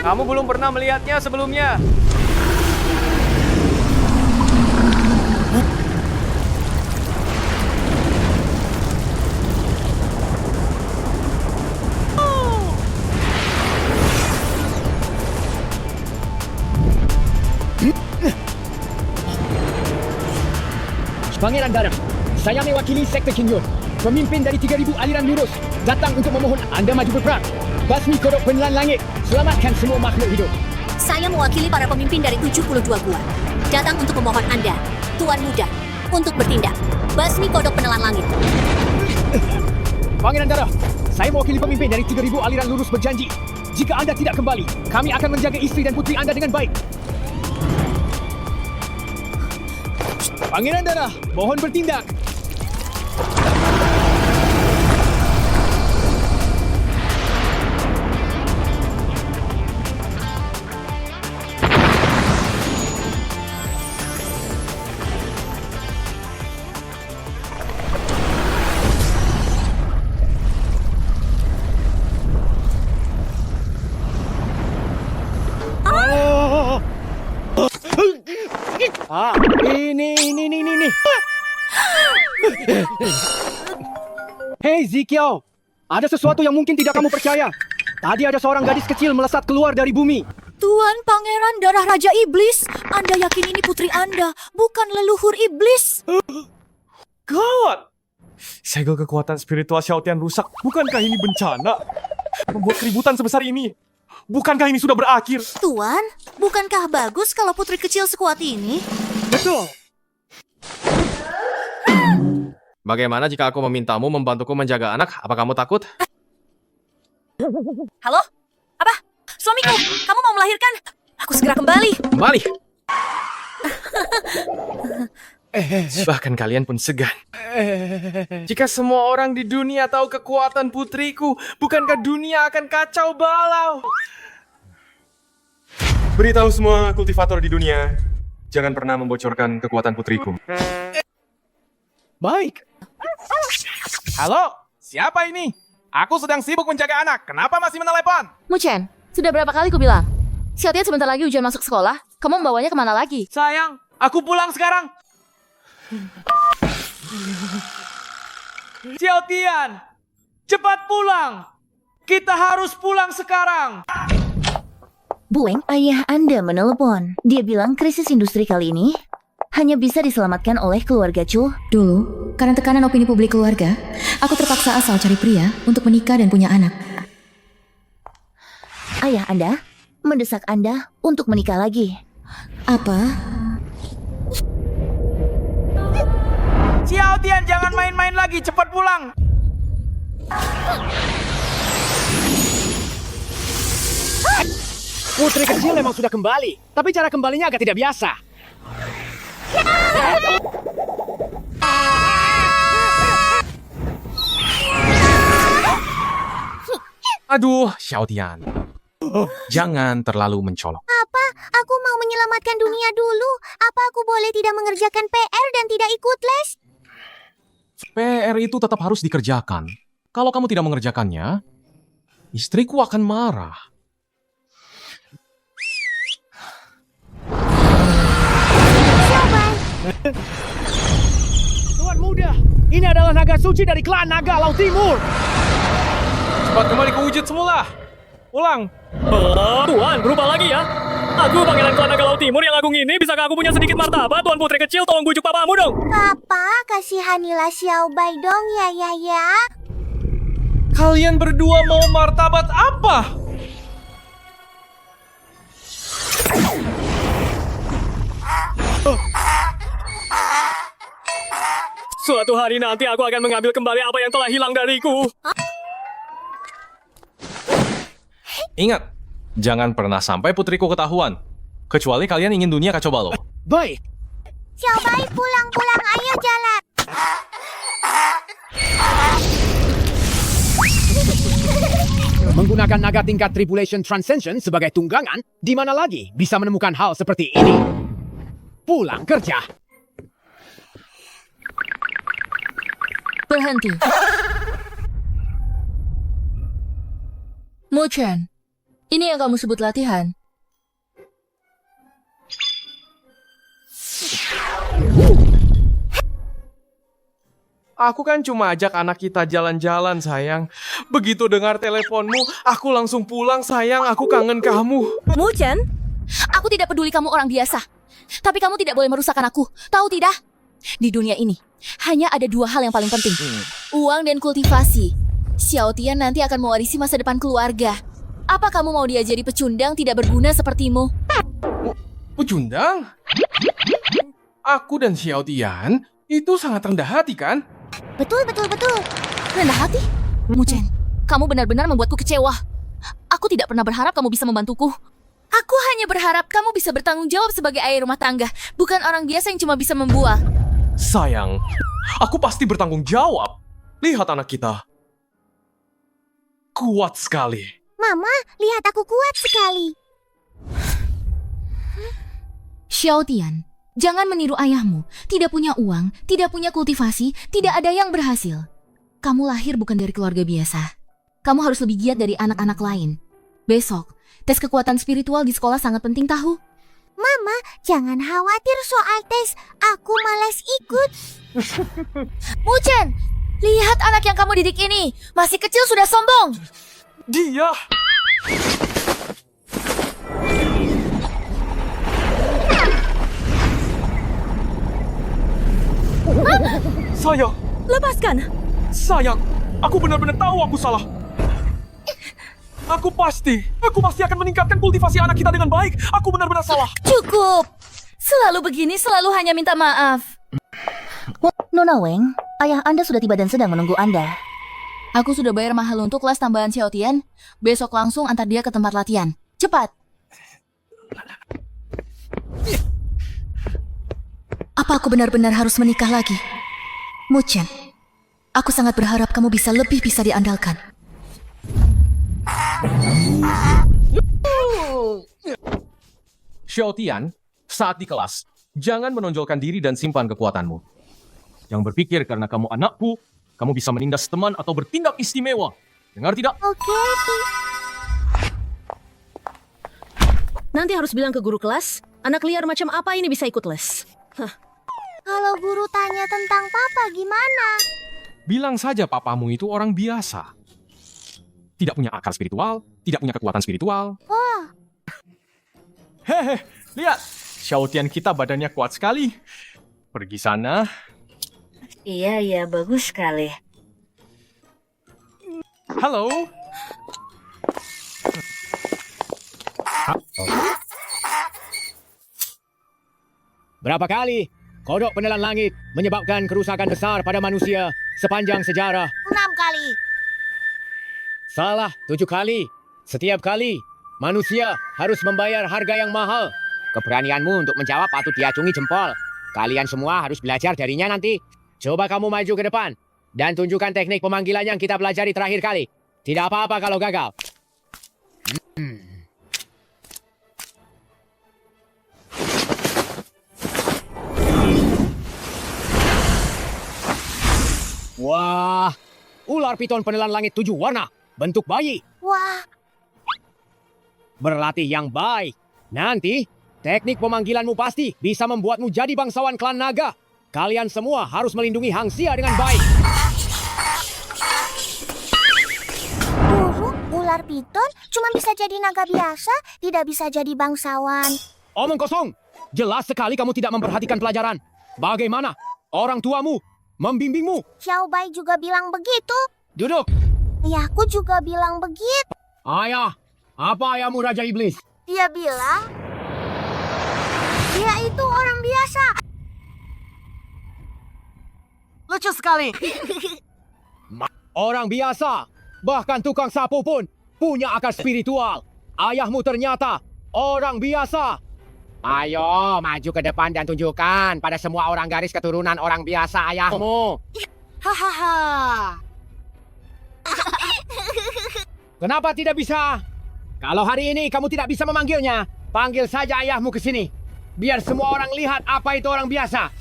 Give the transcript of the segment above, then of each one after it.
Kamu belum pernah melihatnya sebelumnya. Pangeran Darah, saya mewakili Sekte Kinyon, pemimpin dari 3,000 aliran lurus, datang untuk memohon Anda maju berperang. Basmi kodok penelan langit, selamatkan semua makhluk hidup. Saya mewakili para pemimpin dari 72 gua, datang untuk memohon Anda, Tuan Muda, untuk bertindak. Basmi kodok penelan langit. Pangeran Darah, saya mewakili pemimpin dari 3,000 aliran lurus berjanji, jika Anda tidak kembali, kami akan menjaga istri dan putri Anda dengan baik. Pangeran Darah, mohon bertindak. Ini. Hei Zikiao, ada sesuatu yang mungkin tidak kamu percaya. Tadi ada seorang gadis kecil melesat keluar dari bumi. Tuan Pangeran Darah Raja Iblis, Anda yakin ini putri Anda, bukan leluhur iblis? Gawat! Segel kekuatan spiritual Xiaotian rusak. Bukankah ini bencana? Membuat keributan sebesar ini. Bukankah ini sudah berakhir? Tuan, bukankah bagus kalau putri kecil sekuat ini? Betul. Bagaimana jika aku memintamu membantuku menjaga anak? Apa kamu takut? Halo? Apa? Suamiku, kamu mau melahirkan? Aku segera kembali. Kembali! Bahkan kalian pun segan. Jika semua orang di dunia tahu kekuatan putriku, bukankah dunia akan kacau balau? Beritahu semua kultivator di dunia, jangan pernah membocorkan kekuatan putriku. Baik. Halo, siapa ini? Aku sedang sibuk menjaga anak. Kenapa masih menelepon? Muchen, sudah berapa kali ku bilang? Xiaotian sebentar lagi ujian masuk sekolah. Kamu membawanya kemana lagi? Sayang, aku pulang sekarang. Xiaotian, cepat pulang. Kita harus pulang sekarang. Bueng, ayah Anda menelepon. Dia bilang krisis industri kali ini hanya bisa diselamatkan oleh keluarga Chu. Dulu, karena tekanan opini publik keluarga, aku terpaksa asal cari pria untuk menikah dan punya anak. Ayah Anda mendesak Anda untuk menikah lagi. Apa? Xiaotian, jangan main-main lagi. Cepat pulang. Putri kecil memang sudah kembali, tapi cara kembalinya agak tidak biasa. Aduh, Xiaotian. Jangan terlalu mencolok. Apa? Aku mau menyelamatkan dunia dulu. Apa aku boleh tidak mengerjakan PR dan tidak ikut les? PR itu tetap harus dikerjakan. Kalau kamu tidak mengerjakannya, istriku akan marah. Tuan Muda, ini adalah naga suci dari klan Naga Laut Timur. Cepat kembali ke wujud semula. Ulang. Tuan, berubah lagi ya. Aku pangeran klan Naga Laut Timur yang agung ini. Bisakah aku punya sedikit martabat? Tuan putri kecil, tolong bujuk papamu dong. Papa, kasihanilah Xiao Bai dong ya. Kalian berdua mau martabat apa? Suatu hari nanti aku akan mengambil kembali apa yang telah hilang dariku. Ingat, jangan pernah sampai putriku ketahuan. Kecuali kalian ingin dunia kacau balau. Baik. Xiao Bai, pulang, ayo jalan. Menggunakan naga tingkat Tribulation Transcension sebagai tunggangan, di mana lagi bisa menemukan hal seperti ini? Pulang kerja. Berhenti. Muchen, Ini yang kamu sebut latihan? Aku kan cuma ajak anak kita jalan-jalan, sayang. Begitu dengar teleponmu, aku langsung pulang, sayang. Aku kangen kamu. Muchen, aku tidak peduli kamu orang biasa. Tapi kamu tidak boleh merusakkan aku. Tahu tidak? Di dunia ini, hanya ada dua hal yang paling penting. Uang dan kultivasi. Xiao Tian nanti akan mewarisi masa depan keluarga. Apa kamu mau dia jadi pecundang tidak berguna sepertimu? Pecundang? Aku dan Xiao Tian itu sangat rendah hati, kan? Betul. Rendah hati? Muchen, kamu benar-benar membuatku kecewa. Aku tidak pernah berharap kamu bisa membantuku. Aku hanya berharap kamu bisa bertanggung jawab sebagai ayah rumah tangga, bukan orang biasa yang cuma bisa membuang. Sayang, aku pasti bertanggung jawab. Lihat anak kita. Kuat sekali. Mama, lihat aku kuat sekali. Xiao Tian, jangan meniru ayahmu. Tidak punya uang, tidak punya kultivasi, tidak ada yang berhasil. Kamu lahir bukan dari keluarga biasa. Kamu harus lebih giat dari anak-anak lain. Besok, tes kekuatan spiritual di sekolah sangat penting tahu. Mama, jangan khawatir soal tes. Aku malas ikut. Muchen, lihat anak yang kamu didik ini. Masih kecil sudah sombong. Dia! Sayang, Lepaskan. sayang, aku benar-benar tahu aku salah. Aku pasti akan meningkatkan kultivasi anak kita dengan baik. Aku benar-benar salah. Cukup. Selalu begini, selalu hanya minta maaf. Nona Weng, ayah Anda sudah tiba dan sedang menunggu Anda. Aku sudah bayar mahal untuk kelas tambahan Xiao Tian. Besok langsung antar dia ke tempat latihan. Cepat. Apa aku benar-benar harus menikah lagi? Muchen, aku sangat berharap kamu bisa lebih bisa diandalkan. Xiao Tian, saat di kelas, jangan menonjolkan diri dan simpan kekuatanmu. Yang berpikir karena kamu anakku, kamu bisa menindas teman atau bertindak istimewa. Dengar tidak? Oke. Nanti harus bilang ke guru kelas, anak liar macam apa ini bisa ikut les. Kalau guru tanya tentang papa gimana? Bilang saja papamu itu orang biasa. Tidak punya akar spiritual, tidak punya kekuatan spiritual. Hehe, lihat. Xiao Tian kita badannya kuat sekali. Pergi sana. Iya, bagus sekali. Halo. Berapa kali kodok penelan langit menyebabkan kerusakan besar pada manusia sepanjang sejarah? 6 kali. Salah, 7 kali. Setiap kali, manusia harus membayar harga yang mahal. Keberanianmu untuk menjawab patut diacungi jempol. Kalian semua harus belajar darinya nanti. Coba kamu maju ke depan dan tunjukkan teknik pemanggilan yang kita pelajari terakhir kali. Tidak apa-apa kalau gagal. Wah, ular piton penelan langit 7 warna, bentuk bayi. Wah, Berlatih yang baik. Nanti, teknik pemanggilanmu pasti bisa membuatmu jadi bangsawan klan naga. Kalian semua harus melindungi Hang Xia dengan baik. guru, ular piton cuma bisa jadi naga biasa, tidak bisa jadi bangsawan. Omong kosong. Jelas sekali kamu tidak memperhatikan pelajaran. Bagaimana orang tuamu membimbingmu? Xiao Bai juga bilang begitu. Duduk. Ayahku juga bilang begitu. Ayah, apa ayahmu Raja Iblis? Dia bilang, dia itu orang biasa. Lucu sekali. Orang biasa, bahkan tukang sapu pun punya akar spiritual. Ayahmu ternyata orang biasa. Ayo, maju ke depan dan tunjukkan pada semua orang garis keturunan orang biasa ayahmu. Hahaha. Kenapa tidak bisa? Kalau hari ini kamu tidak bisa memanggilnya, panggil saja ayahmu ke sini. Biar semua orang lihat apa itu orang biasa.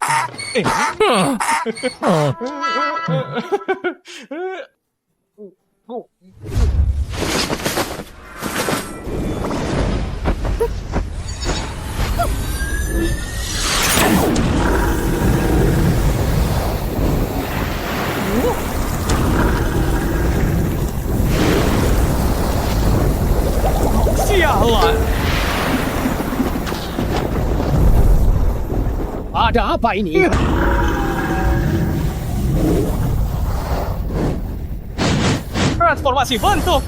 Apa ini? Transformasi bentuk.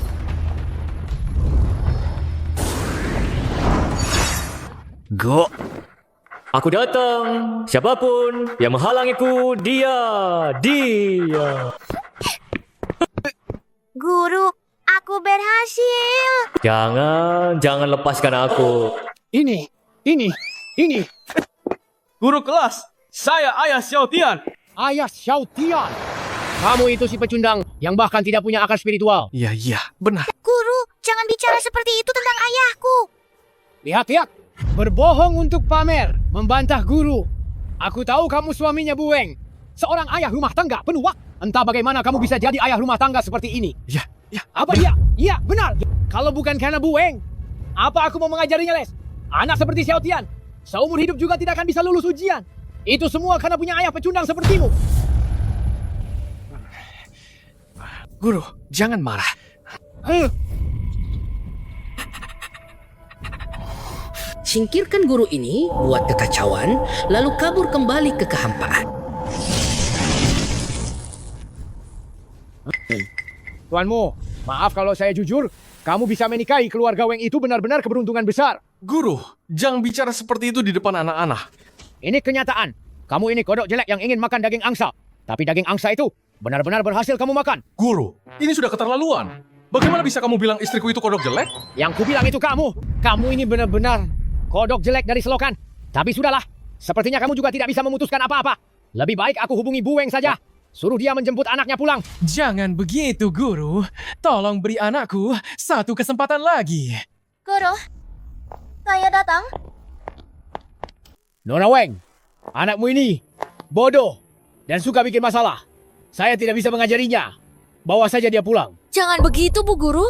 Go. Aku datang. Siapapun yang menghalangiku, dia. Guru, aku berhasil. Jangan lepaskan aku. Ini. Guru kelas, saya Ayah Xiaotian. Ayah Xiaotian. Kamu itu si pecundang yang bahkan tidak punya akar spiritual. Iya, benar. Guru, jangan bicara seperti itu tentang ayahku. Lihat. Berbohong untuk pamer. Membantah guru. Aku tahu kamu suaminya Bu Weng. Seorang ayah rumah tangga penuh waktu. Entah bagaimana kamu bisa jadi ayah rumah tangga seperti ini. Ya. Apa iya? Iya, benar. Kalau bukan karena Bu Weng, apa aku mau mengajarinya les? Anak seperti Xiaotian, seumur hidup juga tidak akan bisa lulus ujian. Itu semua karena punya ayah pecundang sepertimu. Guru, jangan marah. Singkirkan guru ini, buat kekacauan, lalu kabur kembali ke kehampaan. Tuanmu, maaf kalau saya jujur, kamu bisa menikahi keluarga Weng itu benar-benar keberuntungan besar. Guru, jangan bicara seperti itu di depan anak-anak. Ini kenyataan. Kamu ini kodok jelek yang ingin makan daging angsa. Tapi daging angsa itu benar-benar berhasil kamu makan. Guru, ini sudah keterlaluan. Bagaimana bisa kamu bilang istriku itu kodok jelek? Yang kubilang itu kamu. Kamu ini benar-benar kodok jelek dari selokan. Tapi sudahlah, sepertinya kamu juga tidak bisa memutuskan apa-apa. Lebih baik aku hubungi Bu Weng saja. Suruh dia menjemput anaknya pulang. Jangan begitu, Guru. Tolong beri anakku satu kesempatan lagi. Guru, saya datang. Nona Weng, anakmu ini bodoh dan suka bikin masalah. Saya tidak bisa mengajarinya. Bawa saja dia pulang. Jangan begitu, Bu Guru.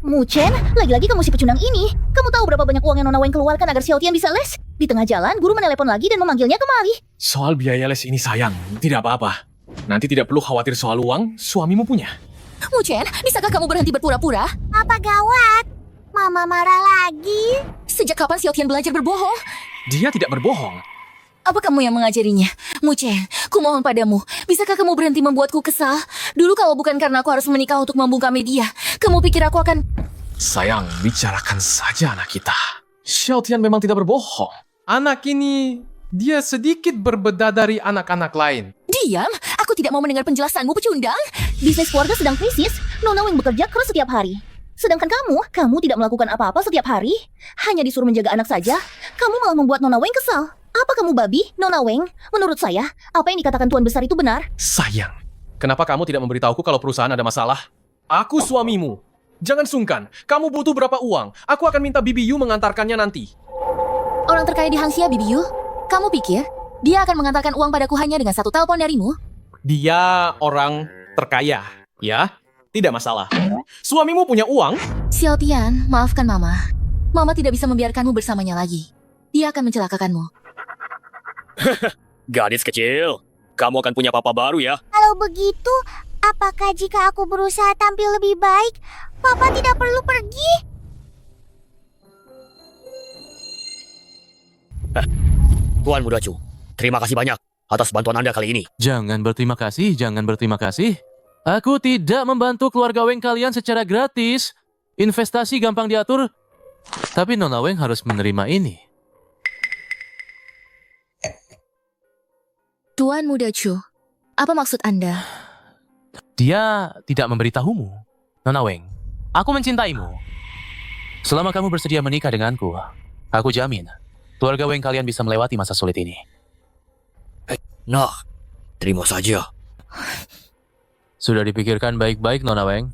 Muchen, lagi-lagi kamu si pecundang ini. Kamu tahu berapa banyak uang yang Nona Weng keluarkan agar Xiaotian bisa les? Di tengah jalan, guru menelepon lagi dan memanggilnya kemari. Soal biaya les ini sayang, tidak apa-apa. Nanti tidak perlu khawatir soal uang, suamimu punya. Muchen, bisakah kamu berhenti berpura-pura? Apa gawat? Mama marah lagi. Sejak kapan Xiaotian belajar berbohong? Dia tidak berbohong. Apa kamu yang mengajarinya? Muchen, kumohon padamu, bisakah kamu berhenti membuatku kesal? Dulu kalau bukan karena aku harus menikah untuk membungkam media, kamu pikir aku akan... Sayang, bicarakan saja anak kita. Xiaotian memang tidak berbohong. Anak ini, dia sedikit berbeda dari anak-anak lain. Diam, aku tidak mau mendengar penjelasanmu, pecundang. Bisnis keluarga sedang krisis. Nona Weng bekerja keras setiap hari. Sedangkan kamu tidak melakukan apa-apa setiap hari. Hanya disuruh menjaga anak saja. Kamu malah membuat Nona Weng kesal. Apa kamu babi, Nona Weng? Menurut saya, apa yang dikatakan Tuan Besar itu benar. Sayang, kenapa kamu tidak memberitahuku kalau perusahaan ada masalah? Aku suamimu. Jangan sungkan, kamu butuh berapa uang? Aku akan minta Bibi Yu mengantarkannya nanti. Orang terkaya di Hangxia, Bibi Yu. Kamu pikir dia akan mengantarkan uang padaku hanya dengan satu telepon darimu? Dia orang terkaya, ya? Tidak masalah. Suamimu punya uang? Xiaotian, maafkan Mama. Mama tidak bisa membiarkanmu bersamanya lagi. Dia akan mencelakakanmu. Gadis kecil, kamu akan punya papa baru ya. Kalau begitu, apakah jika aku berusaha tampil lebih baik, Papa tidak perlu pergi? Tuan Muda Chu, terima kasih banyak atas bantuan Anda kali ini. Jangan berterima kasih. Aku tidak membantu keluarga Weng kalian secara gratis. Investasi gampang diatur, tapi Nona Weng harus menerima ini. Tuan Muda Chu, apa maksud Anda? Dia tidak memberitahumu. Nona Weng, aku mencintaimu. Selama kamu bersedia menikah denganku, aku jamin keluarga Weng kalian bisa melewati masa sulit ini. Nah, terima saja. Sudah dipikirkan baik-baik, Nona Weng.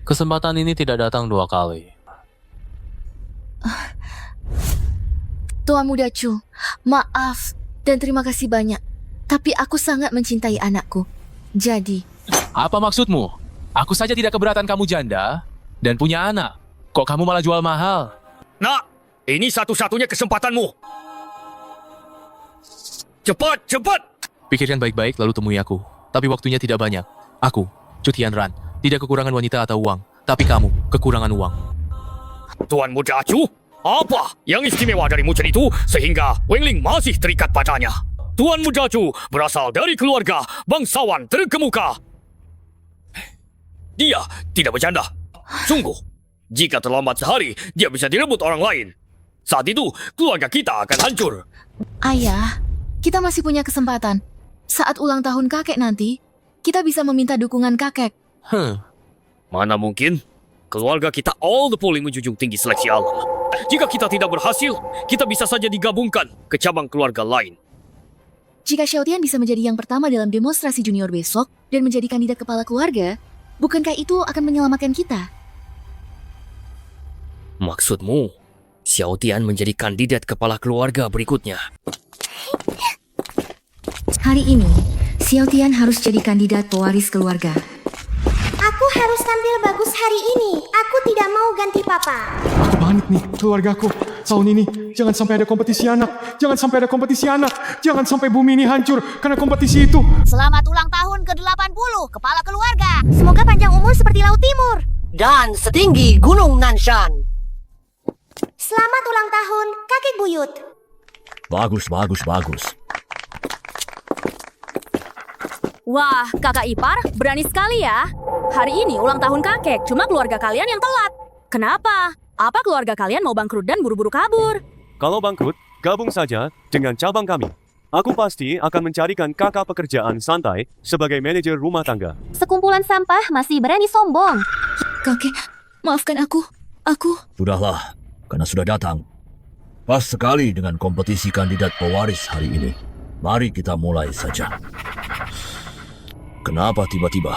Kesempatan ini tidak datang 2 kali. Tuan Muda Chu, maaf dan terima kasih banyak. Tapi aku sangat mencintai anakku. Jadi... Apa maksudmu? Aku saja tidak keberatan kamu janda dan punya anak. Kok kamu malah jual mahal? Nah, ini satu-satunya kesempatanmu. Cepat! Pikirkan baik-baik lalu temui aku. Tapi waktunya tidak banyak. Aku, Chu Tianran, tidak kekurangan wanita atau uang. Tapi kamu, kekurangan uang. Tuan Muda Chu, apa yang istimewa dari Muchen itu sehingga Wengling masih terikat padanya? Tuan Mudacu berasal dari keluarga bangsawan terkemuka. Dia tidak bercanda. Sungguh, jika terlambat sehari, dia bisa direbut orang lain. Saat itu, keluarga kita akan hancur. Ayah, kita masih punya kesempatan. Saat ulang tahun kakek nanti, kita bisa meminta dukungan kakek. Mana mungkin? Keluarga kita all the polling menjunjung tinggi seleksi alam. Jika kita tidak berhasil, kita bisa saja digabungkan ke cabang keluarga lain. Jika Xiaotian bisa menjadi yang pertama dalam demonstrasi junior besok dan menjadi kandidat kepala keluarga, bukankah itu akan menyelamatkan kita? Maksudmu, Xiaotian menjadi kandidat kepala keluarga berikutnya? Hari ini, Xiaotian harus jadi kandidat pewaris keluarga. Aku harus tampil bagus hari ini. Aku tidak mau ganti papa. Aku panik nih, keluargaku. Tahun ini, jangan sampai ada kompetisi anak. Jangan sampai ada kompetisi anak. Jangan sampai bumi ini hancur karena kompetisi itu. Selamat ulang tahun ke-80, kepala keluarga. Semoga panjang umur seperti Laut Timur. Dan setinggi Gunung Nanshan. Selamat ulang tahun, kakek buyut. Bagus. Wah, kakak ipar, berani sekali ya. Hari ini ulang tahun kakek, cuma keluarga kalian yang telat. Kenapa? Apa keluarga kalian mau bangkrut dan buru-buru kabur? Kalau bangkrut, gabung saja dengan cabang kami. Aku pasti akan mencarikan kakak pekerjaan santai sebagai manajer rumah tangga. Sekumpulan sampah masih berani sombong. Kakek, maafkan aku. Sudahlah, karena sudah datang. Pas sekali dengan kompetisi kandidat pewaris hari ini. Mari kita mulai saja. Kenapa tiba-tiba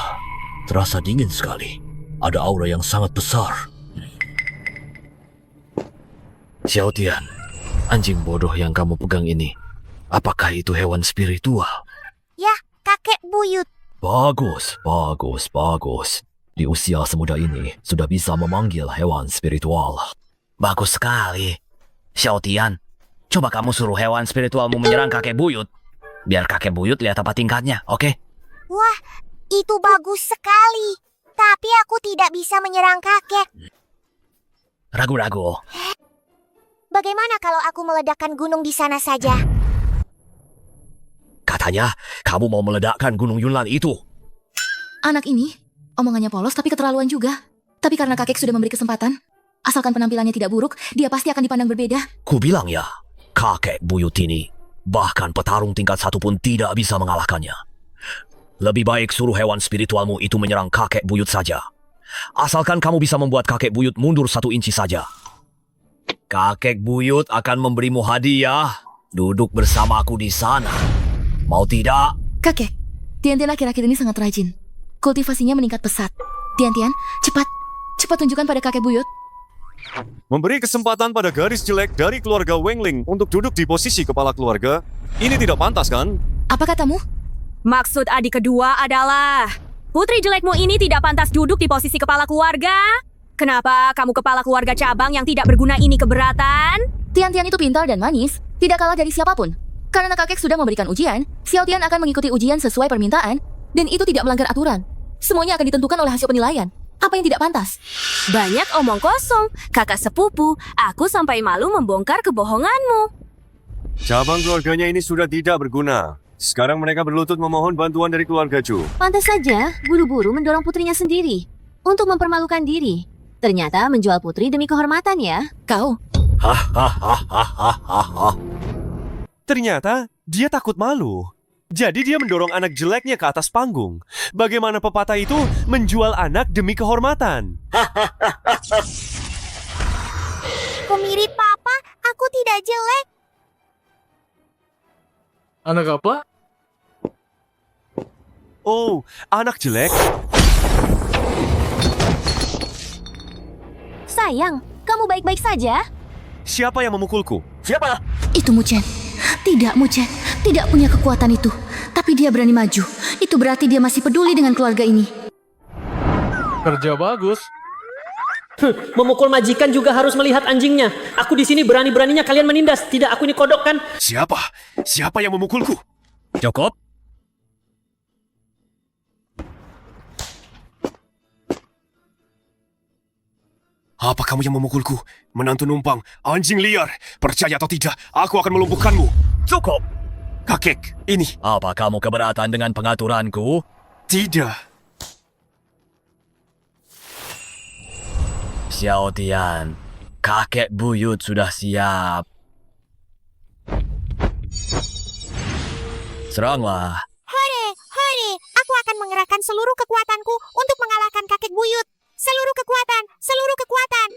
terasa dingin sekali? Ada aura yang sangat besar. Xiaotian, anjing bodoh yang kamu pegang ini, apakah itu hewan spiritual? Ya, kakek buyut. Bagus. Di usia semuda ini, sudah bisa memanggil hewan spiritual. Bagus sekali. Xiaotian, coba kamu suruh hewan spiritualmu menyerang kakek buyut. Biar kakek buyut lihat apa tingkatnya, oke? Wah, itu bagus sekali. Tapi aku tidak bisa menyerang kakek. Ragu-ragu. Bagaimana kalau aku meledakkan gunung di sana saja? Katanya, kamu mau meledakkan gunung Yunnan itu. Anak ini, omongannya polos tapi keterlaluan juga. Tapi karena kakek sudah memberi kesempatan, asalkan penampilannya tidak buruk, dia pasti akan dipandang berbeda. Ku bilang ya, kakek buyut ini, bahkan petarung tingkat 1 pun tidak bisa mengalahkannya. Lebih baik suruh hewan spiritualmu itu menyerang kakek buyut saja. Asalkan kamu bisa membuat kakek buyut mundur 1 inci saja. Kakek buyut akan memberimu hadiah. Duduk bersamaku di sana. Mau tidak? Kakek, Tian-Tian akhir-akhir ini sangat rajin. Kultivasinya meningkat pesat. Tian-Tian, cepat tunjukkan pada kakek buyut. Memberi kesempatan pada gadis jelek dari keluarga Wengling untuk duduk di posisi kepala keluarga, ini tidak pantas kan? Apa katamu? Maksud adik kedua adalah, putri jelekmu ini tidak pantas duduk di posisi kepala keluarga. Kenapa kamu kepala keluarga cabang yang tidak berguna ini keberatan? Tian-Tian itu pintar dan manis, tidak kalah dari siapapun. Karena kakek sudah memberikan ujian, Xiaotian akan mengikuti ujian sesuai permintaan, dan itu tidak melanggar aturan. Semuanya akan ditentukan oleh hasil penilaian. Apa yang tidak pantas? Banyak omong kosong, kakak sepupu. Aku sampai malu membongkar kebohonganmu. Cabang keluarganya ini sudah tidak berguna. Sekarang mereka berlutut memohon bantuan dari keluarga Chu. Pantas saja, buru-buru mendorong putrinya sendiri. Untuk mempermalukan diri. Ternyata menjual putri demi kehormatan ya. Kau. Ternyata dia takut malu. Jadi dia mendorong anak jeleknya ke atas panggung. Bagaimana pepatah itu menjual anak demi kehormatan? Aku mirip papa, aku tidak jelek. Anak apa? Oh, anak jelek? Sayang, kamu baik-baik saja? Siapa yang memukulku? Siapa? Itu Muchen. Tidak, Muchen. Tidak punya kekuatan itu. Tapi dia berani maju. Itu berarti dia masih peduli dengan keluarga ini. Kerja bagus. Memukul majikan juga harus melihat anjingnya. Aku di sini berani-beraninya kalian menindas. Tidak, aku ini kodok kan? Siapa? Siapa yang memukulku? Cukup. Apa kamu yang memukulku? Menantu numpang, anjing liar. Percaya atau tidak, aku akan melumpuhkanmu. Cukup. Kakek, ini. Apa kamu keberatan dengan pengaturanku? Tidak. Xiao Tian, kakek buyut sudah siap. Seranglah. Hore, hore, aku akan mengerahkan seluruh kekuatanku untuk mengalahkan kakek buyut. Seluruh kekuatan, seluruh kekuatan.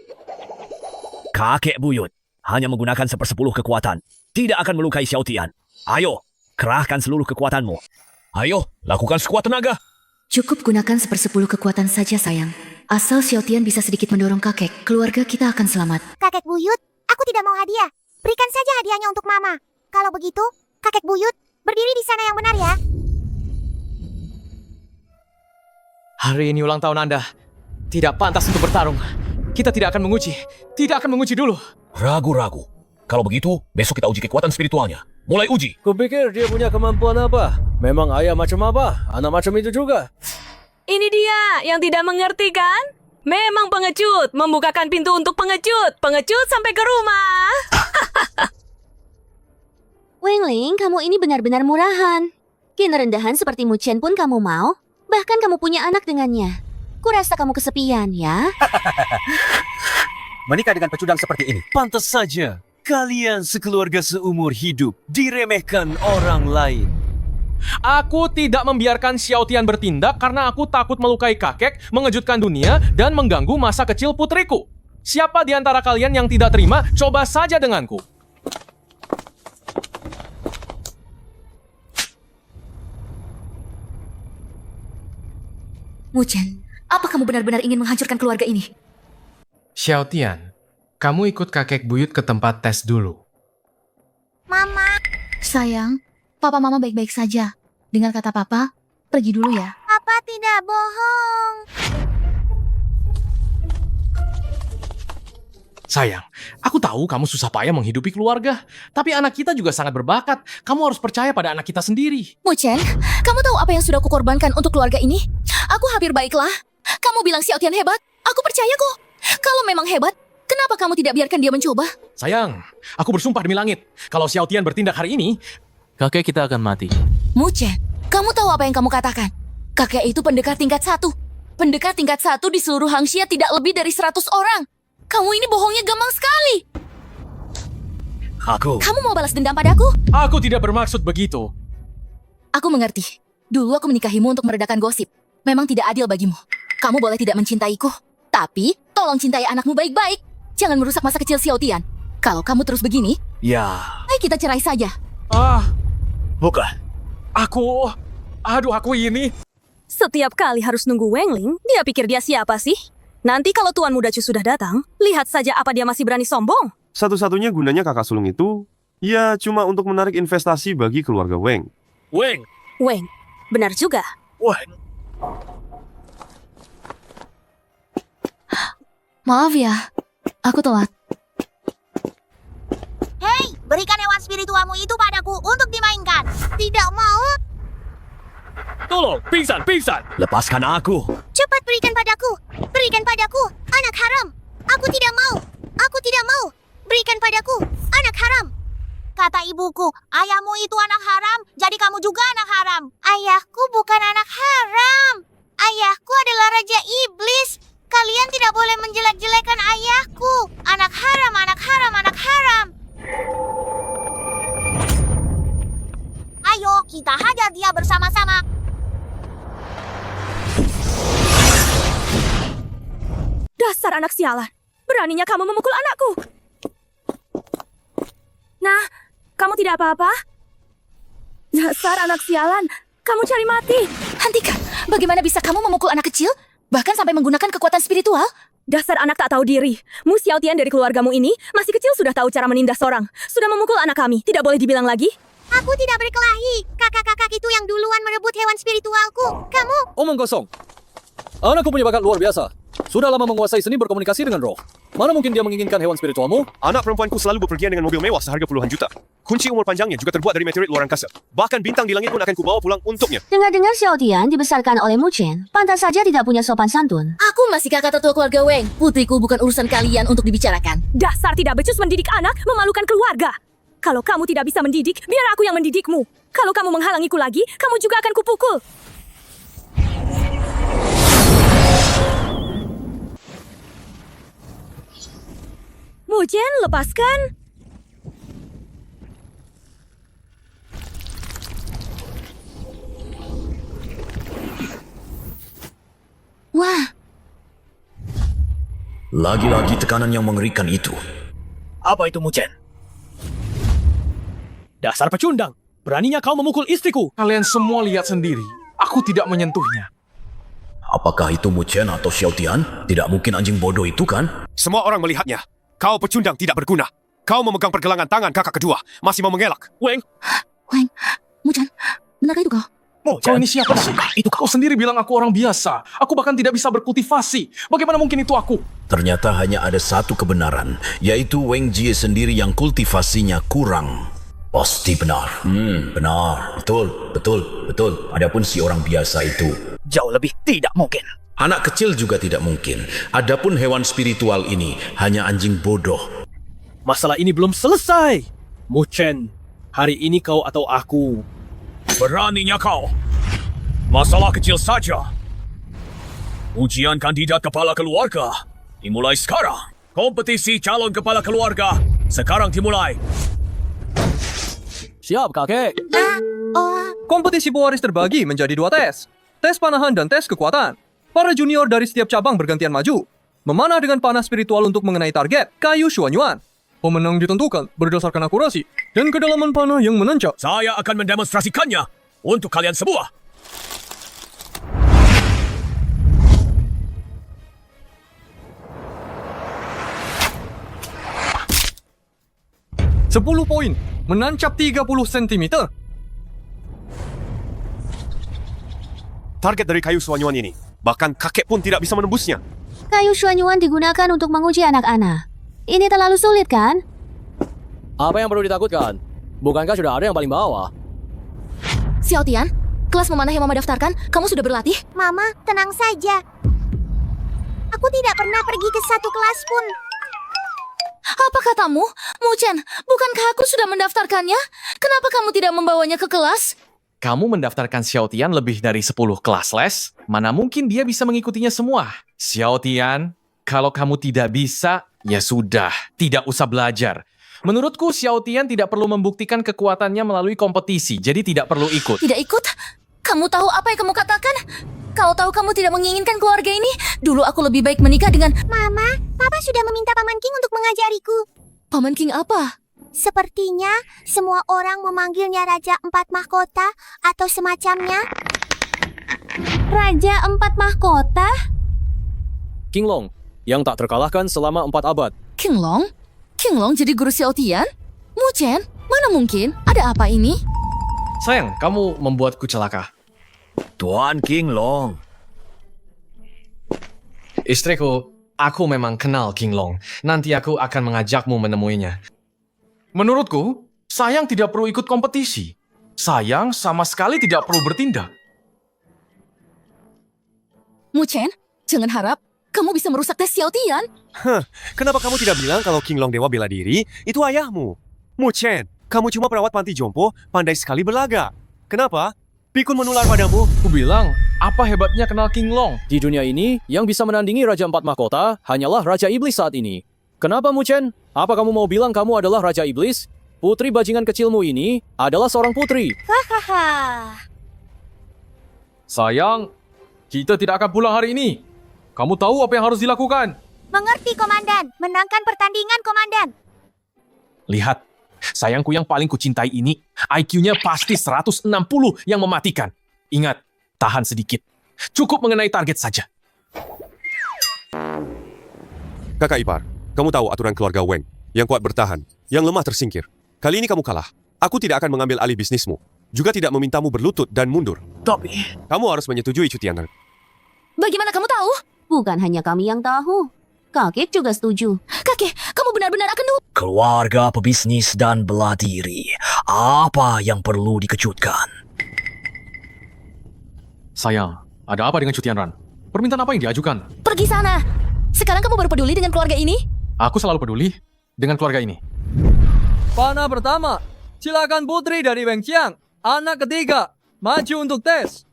Kakek buyut hanya menggunakan 1/10 kekuatan. Tidak akan melukai Xiao Tian. Ayo, kerahkan seluruh kekuatanmu. Ayo, lakukan sekuat tenaga. Cukup gunakan 1/10 kekuatan saja, sayang. Asal Xiao Tian bisa sedikit mendorong kakek, keluarga kita akan selamat. Kakek buyut, aku tidak mau hadiah. Berikan saja hadiahnya untuk Mama. Kalau begitu, kakek buyut, berdiri di sana yang benar ya. Hari ini ulang tahun Anda. Tidak pantas untuk bertarung. Kita tidak akan menguji. Tidak akan menguji dulu. Ragu-ragu. Kalau begitu, besok kita uji kekuatan spiritualnya. Mulai uji. Kupikir dia punya kemampuan apa? Memang ayah macam apa? Anak macam itu juga. Ini dia yang tidak mengerti kan? Memang pengecut, membukakan pintu untuk pengecut. Pengecut sampai ke rumah. Wengling, kamu ini benar-benar murahan. Gen rendahan seperti Mu Chen pun kamu mau? Bahkan kamu punya anak dengannya. Kurasa kamu kesepian, ya? Menikah dengan pecundang seperti ini. Pantas saja. Kalian sekeluarga seumur hidup diremehkan orang lain. Aku tidak membiarkan Xiao Tian bertindak karena aku takut melukai kakek, mengejutkan dunia, dan mengganggu masa kecil putriku. Siapa di antara kalian yang tidak terima, coba saja denganku. Mu Chen, apa kamu benar-benar ingin menghancurkan keluarga ini? Xiao Tian, kamu ikut kakek buyut ke tempat tes dulu. Mama. Sayang, Papa Mama baik-baik saja. Dengar kata Papa, pergi dulu ya. Papa tidak bohong. Sayang, aku tahu kamu susah payah menghidupi keluarga. Tapi anak kita juga sangat berbakat. Kamu harus percaya pada anak kita sendiri. Mu Chen, kamu tahu apa yang sudah aku korbankan untuk keluarga ini? Aku hampir baiklah. Kamu bilang Xiao Tian hebat. Aku percaya kok. Kalau memang hebat, kenapa kamu tidak biarkan dia mencoba? Sayang, aku bersumpah demi langit. Kalau Xiao Tian bertindak hari ini, kakek kita akan mati. Mu Chen, kamu tahu apa yang kamu katakan? Kakek itu pendekar tingkat 1. Pendekar tingkat 1 di seluruh Hangxia tidak lebih dari 100 orang. Kamu ini bohongnya gampang sekali. Kamu mau balas dendam padaku? Aku tidak bermaksud begitu. Aku mengerti. Dulu aku menikahimu untuk meredakan gosip. Memang tidak adil bagimu. Kamu boleh tidak mencintaiku. Tapi, tolong cintai anakmu baik-baik. Jangan merusak masa kecil Xiao Tian. Kalau kamu terus begini, ya, ayo kita cerai saja. Bukan. Aku ini. Setiap kali harus nunggu Wengling, dia pikir dia siapa sih? Nanti kalau Tuan Muda Chu sudah datang, lihat saja apa dia masih berani sombong. Satu-satunya gunanya kakak sulung itu, ya cuma untuk menarik investasi bagi keluarga Weng. Weng, benar juga. Maaf ya, aku telat. Hei, berikan hewan spiritualmu itu padaku untuk dimainkan. Tidak mau? Tolong, pingsan. Lepaskan aku. Cepat berikan padaku. Berikan padaku, anak haram. Aku tidak mau. Aku tidak mau. Berikan padaku, anak haram. Kata ibuku, ayahmu itu anak haram, jadi kamu juga anak haram. Ayahku bukan anak haram. Ayahku adalah Raja Iblis. Kalian tidak boleh menjelek-jelekan ayahku. Anak haram, anak haram, anak haram. Ayo, kita hajar dia bersama-sama. Dasar anak sialan. Beraninya kamu memukul anakku. Nah, kamu tidak apa-apa? Dasar anak sialan. Kamu cari mati. Hentikan. Bagaimana bisa kamu memukul anak kecil? Bahkan sampai menggunakan kekuatan spiritual? Dasar anak tak tahu diri. Mu Xiao Tian dari keluargamu ini masih kecil sudah tahu cara menindas orang. Sudah memukul anak kami. Tidak boleh dibilang lagi. Aku tidak berkelahi. Kakak-kakak itu yang duluan merebut hewan spiritualku. Kamu? Omong kosong. Anakku punya bakat luar biasa. Sudah lama menguasai seni berkomunikasi dengan roh. Mana mungkin dia menginginkan hewan spiritualmu? Anak perempuanku selalu bepergian dengan mobil mewah seharga puluhan juta. Kunci umur panjangnya juga terbuat dari meteorit luar angkasa. Bahkan bintang di langit pun akan kubawa pulang untuknya. Dengar-dengar Xiao Tian dibesarkan oleh Mu Chen, pantas saja tidak punya sopan santun. Aku masih kakak tetua keluarga Weng. Putriku bukan urusan kalian untuk dibicarakan. Dasar tidak becus mendidik anak, memalukan keluarga. Kalau kamu tidak bisa mendidik, biar aku yang mendidikmu. Kalau kamu menghalangiku lagi, kamu juga akan kupukul. Mujen, lepaskan. Wah, Lagi-lagi tekanan yang mengerikan itu. Apa itu, Muchen? Dasar pecundang! Beraninya kau memukul istriku! Kalian semua lihat sendiri. Aku tidak menyentuhnya. Apakah itu Muchen atau Xiaotian? Tidak mungkin anjing bodoh itu kan? Semua orang melihatnya. Kau pecundang tidak berguna. Kau memegang pergelangan tangan kakak kedua. Masih mau mengelak. Weng, Muchen, benarkah itu kau? Kau ini siapa sih? Itu kau sendiri bilang aku orang biasa. Aku bahkan tidak bisa berkultivasi. Bagaimana mungkin itu aku? Ternyata hanya ada satu kebenaran, yaitu Wang Jie sendiri yang kultivasinya kurang. Pasti benar. Benar. Betul. Adapun si orang biasa itu Jauh lebih tidak mungkin. anak kecil juga tidak mungkin. Adapun hewan spiritual ini hanya anjing bodoh. Masalah ini belum selesai. Muchen, hari ini kau atau aku? Beraninya kau. Masalah kecil saja. Ujian kandidat kepala keluarga dimulai sekarang. Kompetisi calon kepala keluarga sekarang dimulai. Siap, kakek. Kompetisi pewaris terbagi menjadi 2 tes. Tes panahan dan tes kekuatan. Para junior dari setiap cabang bergantian maju. Memanah dengan panah spiritual untuk mengenai target, kayu Shuanyuan. Pemenang ditentukan berdasarkan akurasi dan kedalaman panah yang menancap. Saya akan mendemonstrasikannya untuk kalian semua. Sepuluh poin, menancap 30 cm. Target dari kayu Suanyuan ini. Bahkan kakek pun tidak bisa menembusnya. Kayu Shuanyuan digunakan untuk menguji anak-anak. Ini terlalu sulit, kan? Apa yang perlu ditakutkan? Bukankah sudah ada yang paling bawah? Xiaotian, kelas memanah yang Mama daftarkan, kamu sudah berlatih? Mama, tenang saja. Aku tidak pernah pergi ke satu kelas pun. Apa katamu? Muchen, bukankah aku sudah mendaftarkannya? Kenapa kamu tidak membawanya ke kelas? Kamu mendaftarkan Xiaotian lebih dari 10 kelas les? Mana mungkin dia bisa mengikutinya semua? Xiaotian, kalau kamu tidak bisa, ya sudah, tidak usah belajar. Menurutku, Xiaotian tidak perlu membuktikan kekuatannya melalui kompetisi, jadi tidak perlu ikut. Tidak ikut? Kamu tahu apa yang kamu katakan? Kau tahu kamu tidak menginginkan keluarga ini? Dulu aku lebih baik menikah dengan... Mama, Papa sudah meminta Paman King untuk mengajariku. Paman King apa? Sepertinya semua orang memanggilnya Raja 4 Mahkota atau semacamnya. Raja 4 Mahkota? King Long, yang tak terkalahkan selama 4 abad. King Long? King Long jadi guru Xiaotian? Muchen, mana mungkin? Ada apa ini? Sayang, kamu membuatku celaka. Tuan King Long. Istriku, aku memang kenal King Long. Nanti aku akan mengajakmu menemuinya. Menurutku, Sayang tidak perlu ikut kompetisi. Sayang sama sekali tidak perlu bertindak. Muchen, jangan harap kamu bisa merusak tes Xiaotian. Kenapa kamu tidak bilang kalau King Long Dewa bela diri itu ayahmu? Muchen, kamu cuma perawat panti jompo, pandai sekali berlaga. Kenapa? Pikun menular padamu. Aku bilang, apa hebatnya kenal King Long? Di dunia ini, yang bisa menandingi Raja 4 Mahkota hanyalah Raja Iblis saat ini. Kenapa, Muchen? Apa kamu mau bilang kamu adalah Raja Iblis? Putri bajingan kecilmu ini adalah seorang putri. Hahaha. Sayang, kita tidak akan pulang hari ini. Kamu tahu apa yang harus dilakukan? Mengerti, Komandan. Menangkan pertandingan, Komandan. Lihat, sayangku yang paling kucintai ini, IQ-nya pasti 160 yang mematikan. Ingat, tahan sedikit. Cukup mengenai target saja. Kakak ipar, kamu tahu aturan keluarga Wang. Yang kuat bertahan, yang lemah tersingkir. Kali ini kamu kalah. Aku tidak akan mengambil alih bisnismu. Juga tidak memintamu berlutut dan mundur. Tapi... kamu harus menyetujui cutian. Bagaimana kamu tahu? Bukan hanya kami yang tahu. Kakek juga setuju. Kakek, kamu benar-benar akan Keluarga pebisnis dan bela diri. Apa yang perlu dikejutkan? Sayang, ada apa dengan cutian Ran? Permintaan apa yang diajukan? pergi sana. Sekarang kamu baru peduli dengan keluarga ini? Aku selalu peduli dengan keluarga ini. Panah pertama. Silakan putri dari Wengqiang. Anak ketiga. Maju untuk tes.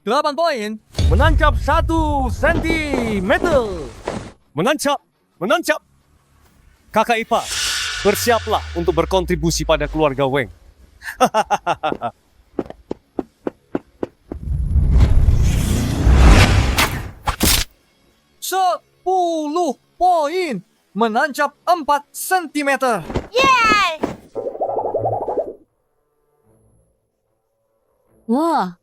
Delapan poin. Menancap 1 sentimeter. Menancap. Kakak ipar, bersiaplah untuk berkontribusi pada keluarga Weng. 10 poin. Menancap 4 cm. Yeay! Wah,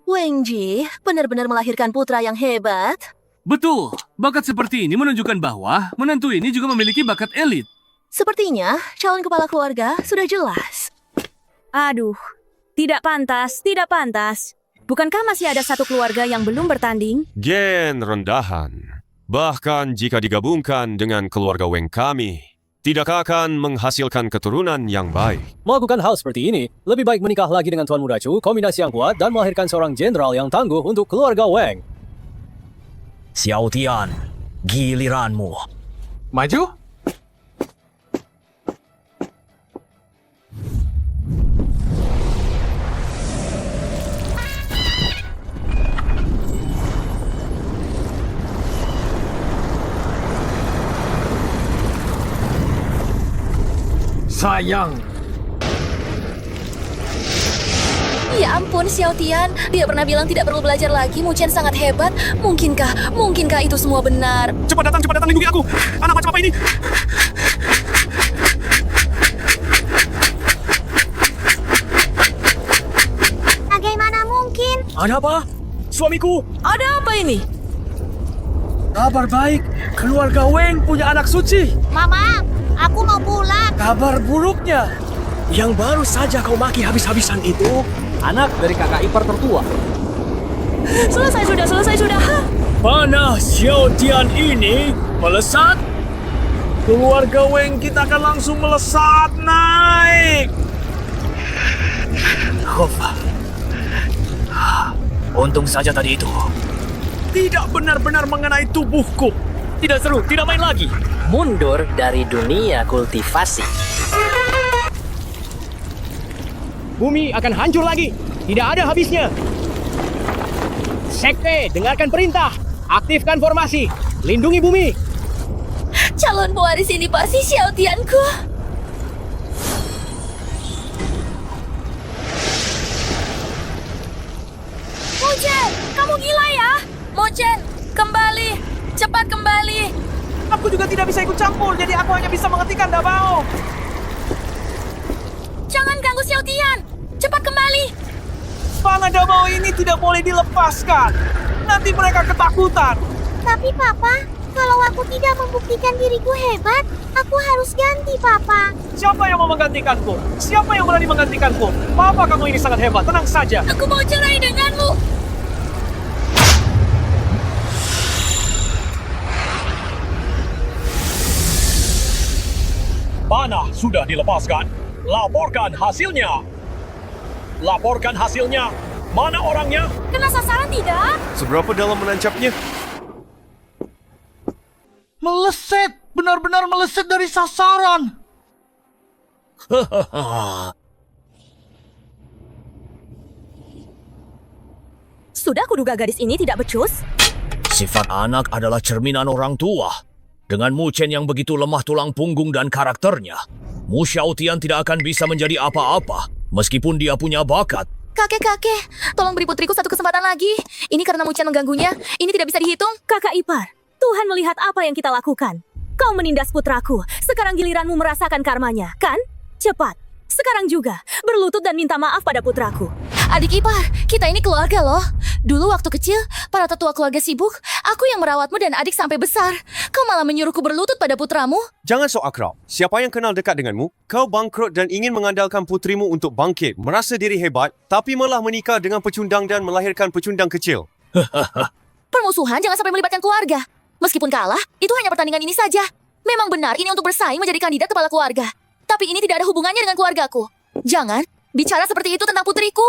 Wengji benar-benar melahirkan putra yang hebat. Betul, bakat seperti ini menunjukkan bahwa menantu ini juga memiliki bakat elit. Sepertinya calon kepala keluarga sudah jelas. Aduh, tidak pantas. Bukankah masih ada satu keluarga yang belum bertanding? Gen rendahan. Bahkan jika digabungkan dengan keluarga Weng kami, tidak akan menghasilkan keturunan yang baik. Melakukan hal seperti ini, lebih baik menikah lagi dengan Tuan Muda Chu, kombinasi yang kuat, dan melahirkan seorang jenderal yang tangguh untuk keluarga Weng. Xiao Tian, giliranmu. Maju? Sayang. Ya ampun, Xiao Tian. Dia pernah bilang tidak perlu belajar lagi. Mu Chen sangat hebat. Mungkinkah itu semua benar? Cepat datang, lindungi aku. Anak macam apa ini? Bagaimana mungkin? Ada apa? Suamiku, Ada apa ini? kabar baik. Keluarga Weng punya anak suci. Mama, aku mau pulang. Kabar buruknya, yang baru saja kau maki habis-habisan itu, Anak dari kakak ipar tertua. Selesai sudah. panah Xiao Tian ini melesat. Keluarga Weng kita akan langsung melesat naik. Untung saja tadi itu. Tidak benar-benar mengenai tubuhku. Tidak seru, tidak main lagi. Mundur dari dunia kultivasi. Bumi akan hancur lagi. Tidak ada habisnya. Sekte, dengarkan perintah. Aktifkan formasi. Lindungi bumi. Calon pewaris ini pasti Xiao Tianku. Mu Chen, kamu gila ya? Mu Chen, kembali. Cepat kembali. Aku juga tidak bisa ikut campur, jadi aku hanya bisa menghentikan Dabao. Jangan ganggu Xiao Tian. Cepat kembali. Panah Dabao ini tidak boleh dilepaskan. Nanti mereka ketakutan. Tapi Papa, kalau aku tidak membuktikan diriku hebat, aku harus ganti Papa. Siapa yang mau menggantikanku? Siapa yang berani menggantikanku? Papa, kamu ini sangat hebat. Tenang saja. Aku mau cerai denganmu. Panah sudah dilepaskan. Laporkan hasilnya. Mana orangnya? Kena sasaran tidak? Seberapa dalam menancapnya? Meleset! Benar-benar meleset dari sasaran! Sudah kuduga gadis ini tidak becus. Sifat anak adalah cerminan orang tua. Dengan Mu Chen yang begitu lemah tulang punggung dan karakternya, Mu Xiaotian tidak akan bisa menjadi apa-apa, meskipun dia punya bakat. Kakek, tolong beri putriku satu kesempatan lagi. Ini karena Mu Chen mengganggunya. Ini tidak bisa dihitung. Kakak ipar, Tuhan melihat apa yang kita lakukan. Kau menindas putraku. Sekarang giliranmu merasakan karmanya, kan? Cepat. Sekarang juga, berlutut dan minta maaf pada putraku. Adik ipar, kita ini keluarga loh. Dulu waktu kecil, para tetua keluarga sibuk. Aku yang merawatmu dan adik sampai besar. Kau malah menyuruhku berlutut pada putramu. Jangan sok akrab. Siapa yang kenal dekat denganmu? Kau bangkrut dan ingin mengandalkan putrimu untuk bangkit, merasa diri hebat, tapi malah menikah dengan pecundang dan melahirkan pecundang kecil. Permusuhan jangan sampai melibatkan keluarga. Meskipun kalah, itu hanya pertandingan ini saja. Memang benar ini untuk bersaing menjadi kandidat kepala keluarga. Tapi ini tidak ada hubungannya dengan keluargaku. Jangan bicara seperti itu tentang putriku.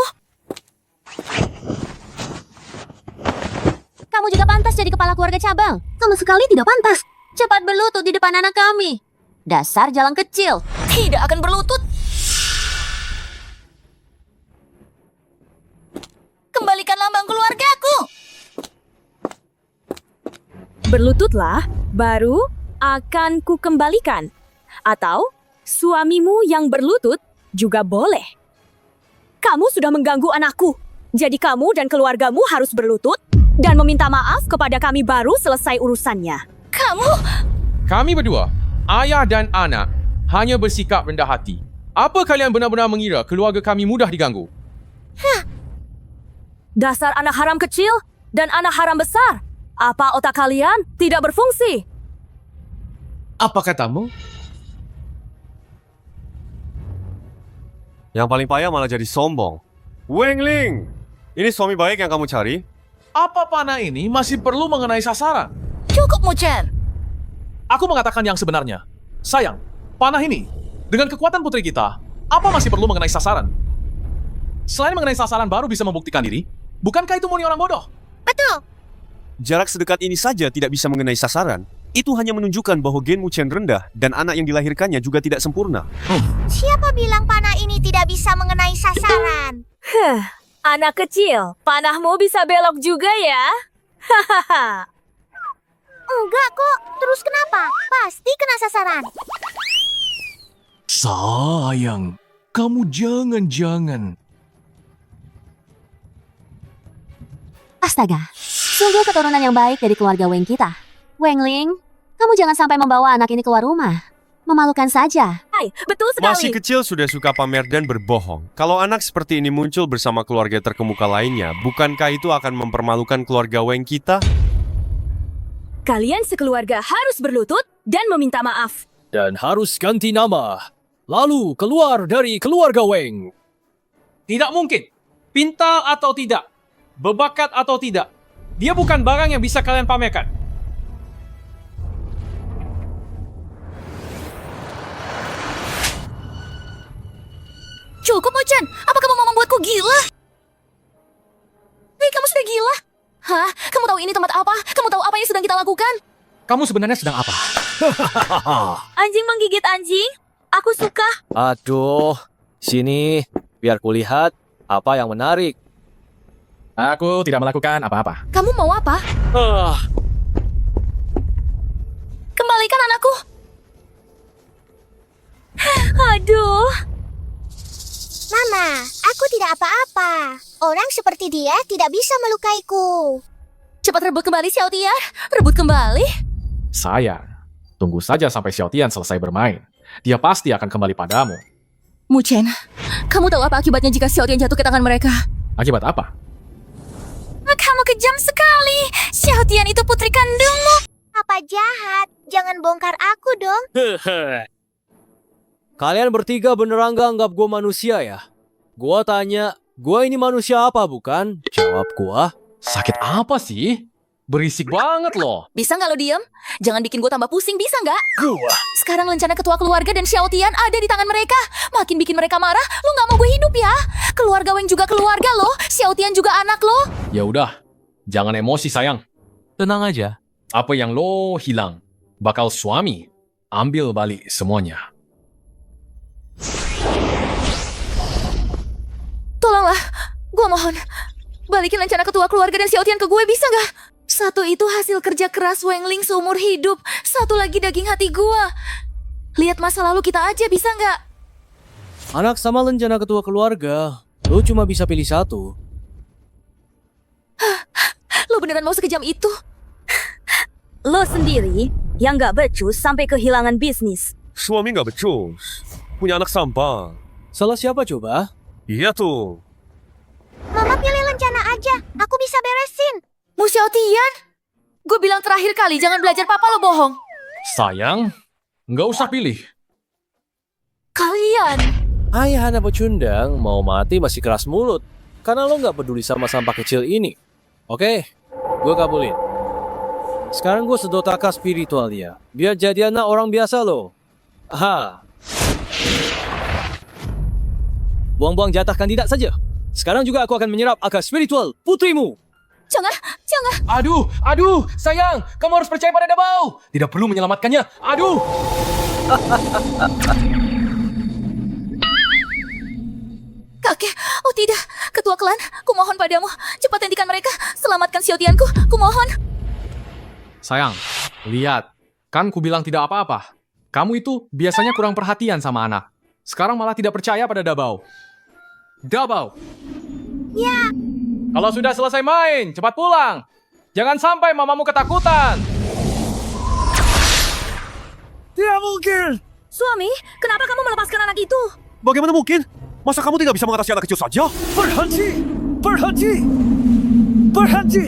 Kamu juga pantas jadi kepala keluarga cabang. Sama sekali tidak pantas. Cepat berlutut di depan anak kami. Dasar jalan kecil. Tidak akan berlutut. Kembalikan lambang keluargaku. Berlututlah, baru akan kukembalikan. Atau suamimu yang berlutut juga boleh. Kamu sudah mengganggu anakku. Jadi kamu dan keluargamu harus berlutut dan meminta maaf kepada kami baru selesai urusannya. Kami berdua, ayah dan anak, hanya bersikap rendah hati. Apa kalian benar-benar mengira keluarga kami mudah diganggu? Dasar anak haram kecil dan anak haram besar. Apa otak kalian tidak berfungsi? Apa katamu? Yang paling payah malah jadi sombong. Wengling, ini suami baik yang kamu cari? Apa panah ini masih perlu mengenai sasaran? Cukup, Muchen. Aku mengatakan yang sebenarnya. Sayang, panah ini, dengan kekuatan putri kita, apa masih perlu mengenai sasaran? Selain mengenai sasaran baru bisa membuktikan diri, bukankah itu murni orang bodoh? Betul. Jarak sedekat ini saja tidak bisa mengenai sasaran. Itu hanya menunjukkan bahwa gen Muchen rendah dan anak yang dilahirkannya juga tidak sempurna. Siapa bilang panah ini tidak bisa mengenai sasaran? Anak kecil, panahmu bisa belok juga ya? Hahaha. Enggak kok. Terus kenapa? Pasti kena sasaran. Sayang, kamu jangan. Astaga, sungguh keturunan yang baik dari keluarga Weng kita. Wengling, kamu jangan sampai membawa anak ini keluar rumah. Memalukan saja. Hai, betul sekali. Masih kecil sudah suka pamer dan berbohong. Kalau anak seperti ini muncul bersama keluarga terkemuka lainnya, bukankah itu akan mempermalukan keluarga Weng kita? Kalian sekeluarga harus berlutut dan meminta maaf. Dan harus ganti nama. Lalu keluar dari keluarga Weng. Tidak mungkin. Pintar atau tidak, berbakat atau tidak, dia bukan barang yang bisa kalian pamerkan. Cukup, Muchen. Apa kamu mau membuatku gila? Hei, kamu sudah gila? Hah? Kamu tahu ini tempat apa? Kamu tahu apa yang sedang kita lakukan? Kamu sebenarnya sedang apa? Anjing menggigit anjing? Aku suka. Aduh, sini biar kulihat apa yang menarik. Aku tidak melakukan apa-apa. Kamu mau apa? Kembalikan anakku. Aduh. Mama, aku tidak apa-apa. Orang seperti dia tidak bisa melukaiku. Cepat rebut kembali, Xiaotian. Rebut kembali. Sayang, tunggu saja sampai Xiaotian selesai bermain. Dia pasti akan kembali padamu. Muchen, kamu tahu apa akibatnya jika Xiaotian jatuh ke tangan mereka? Akibat apa? Kamu kejam sekali. Xiaotian itu putri kandungmu. Apa jahat? Jangan bongkar aku dong. Kalian bertiga beneran gak anggap gue manusia ya? Gua tanya, gue ini manusia apa bukan? Jawab gua. Sakit apa sih? Berisik banget loh. Bisa nggak lo diem? Jangan bikin gue tambah pusing, bisa nggak? Gua. Sekarang rencana ketua keluarga dan Xiaotian ada di tangan mereka. Makin bikin mereka marah, lo nggak mau gue hidup ya? Keluarga Weng juga keluarga lo, Xiaotian juga anak lo. Ya udah, jangan emosi sayang. Tenang aja. Apa yang lo hilang, bakal suami ambil balik semuanya. Tolonglah, gue mohon. Balikin rencana ketua keluarga dan Xiaotian ke gue, bisa nggak? Satu itu hasil kerja keras Wengling seumur hidup. Satu lagi daging hati gue. Lihat masa lalu kita aja, bisa nggak? Anak sama rencana ketua keluarga, lo cuma bisa pilih satu. Lo beneran mau sekejam itu? Lo sendiri yang gak becus sampai kehilangan bisnis. Suami gak becus, punya anak sampah. Salah siapa coba? Iya tuh. Mama pilih rencana aja, aku bisa beresin. Mu Xiaotian? Gue bilang terakhir kali, jangan belajar papa lo bohong. Sayang, nggak usah pilih. Kalian. Ayah anak pecundang mau mati masih keras mulut. Karena lo gak peduli sama sampah kecil ini. Oke, gue kabulin. Sekarang gue sedotaka spiritual dia. Biar jadi anak orang biasa lo. Aha. Buang-buang jatah kandidat saja. Sekarang juga aku akan menyerap akar spiritual putrimu. Jangan, jangan. Aduh, sayang, kamu harus percaya pada Dabao. Tidak perlu menyelamatkannya. Aduh. Kakek, oh tidak. Ketua klan, kumohon padamu. Cepat hentikan mereka. Selamatkan Xiaotianku, kumohon. Sayang, lihat. Kan ku bilang tidak apa-apa. Kamu itu biasanya kurang perhatian sama anak. Sekarang malah tidak percaya pada Dabao. Dabao. Ya. Kalau sudah selesai main, cepat pulang. Jangan sampai mamamu ketakutan. Tidak mungkin! Suami, kenapa kamu melepaskan anak itu? Bagaimana mungkin? Masa kamu tidak bisa mengatasi anak kecil saja? Berhenti! Berhenti! Berhenti!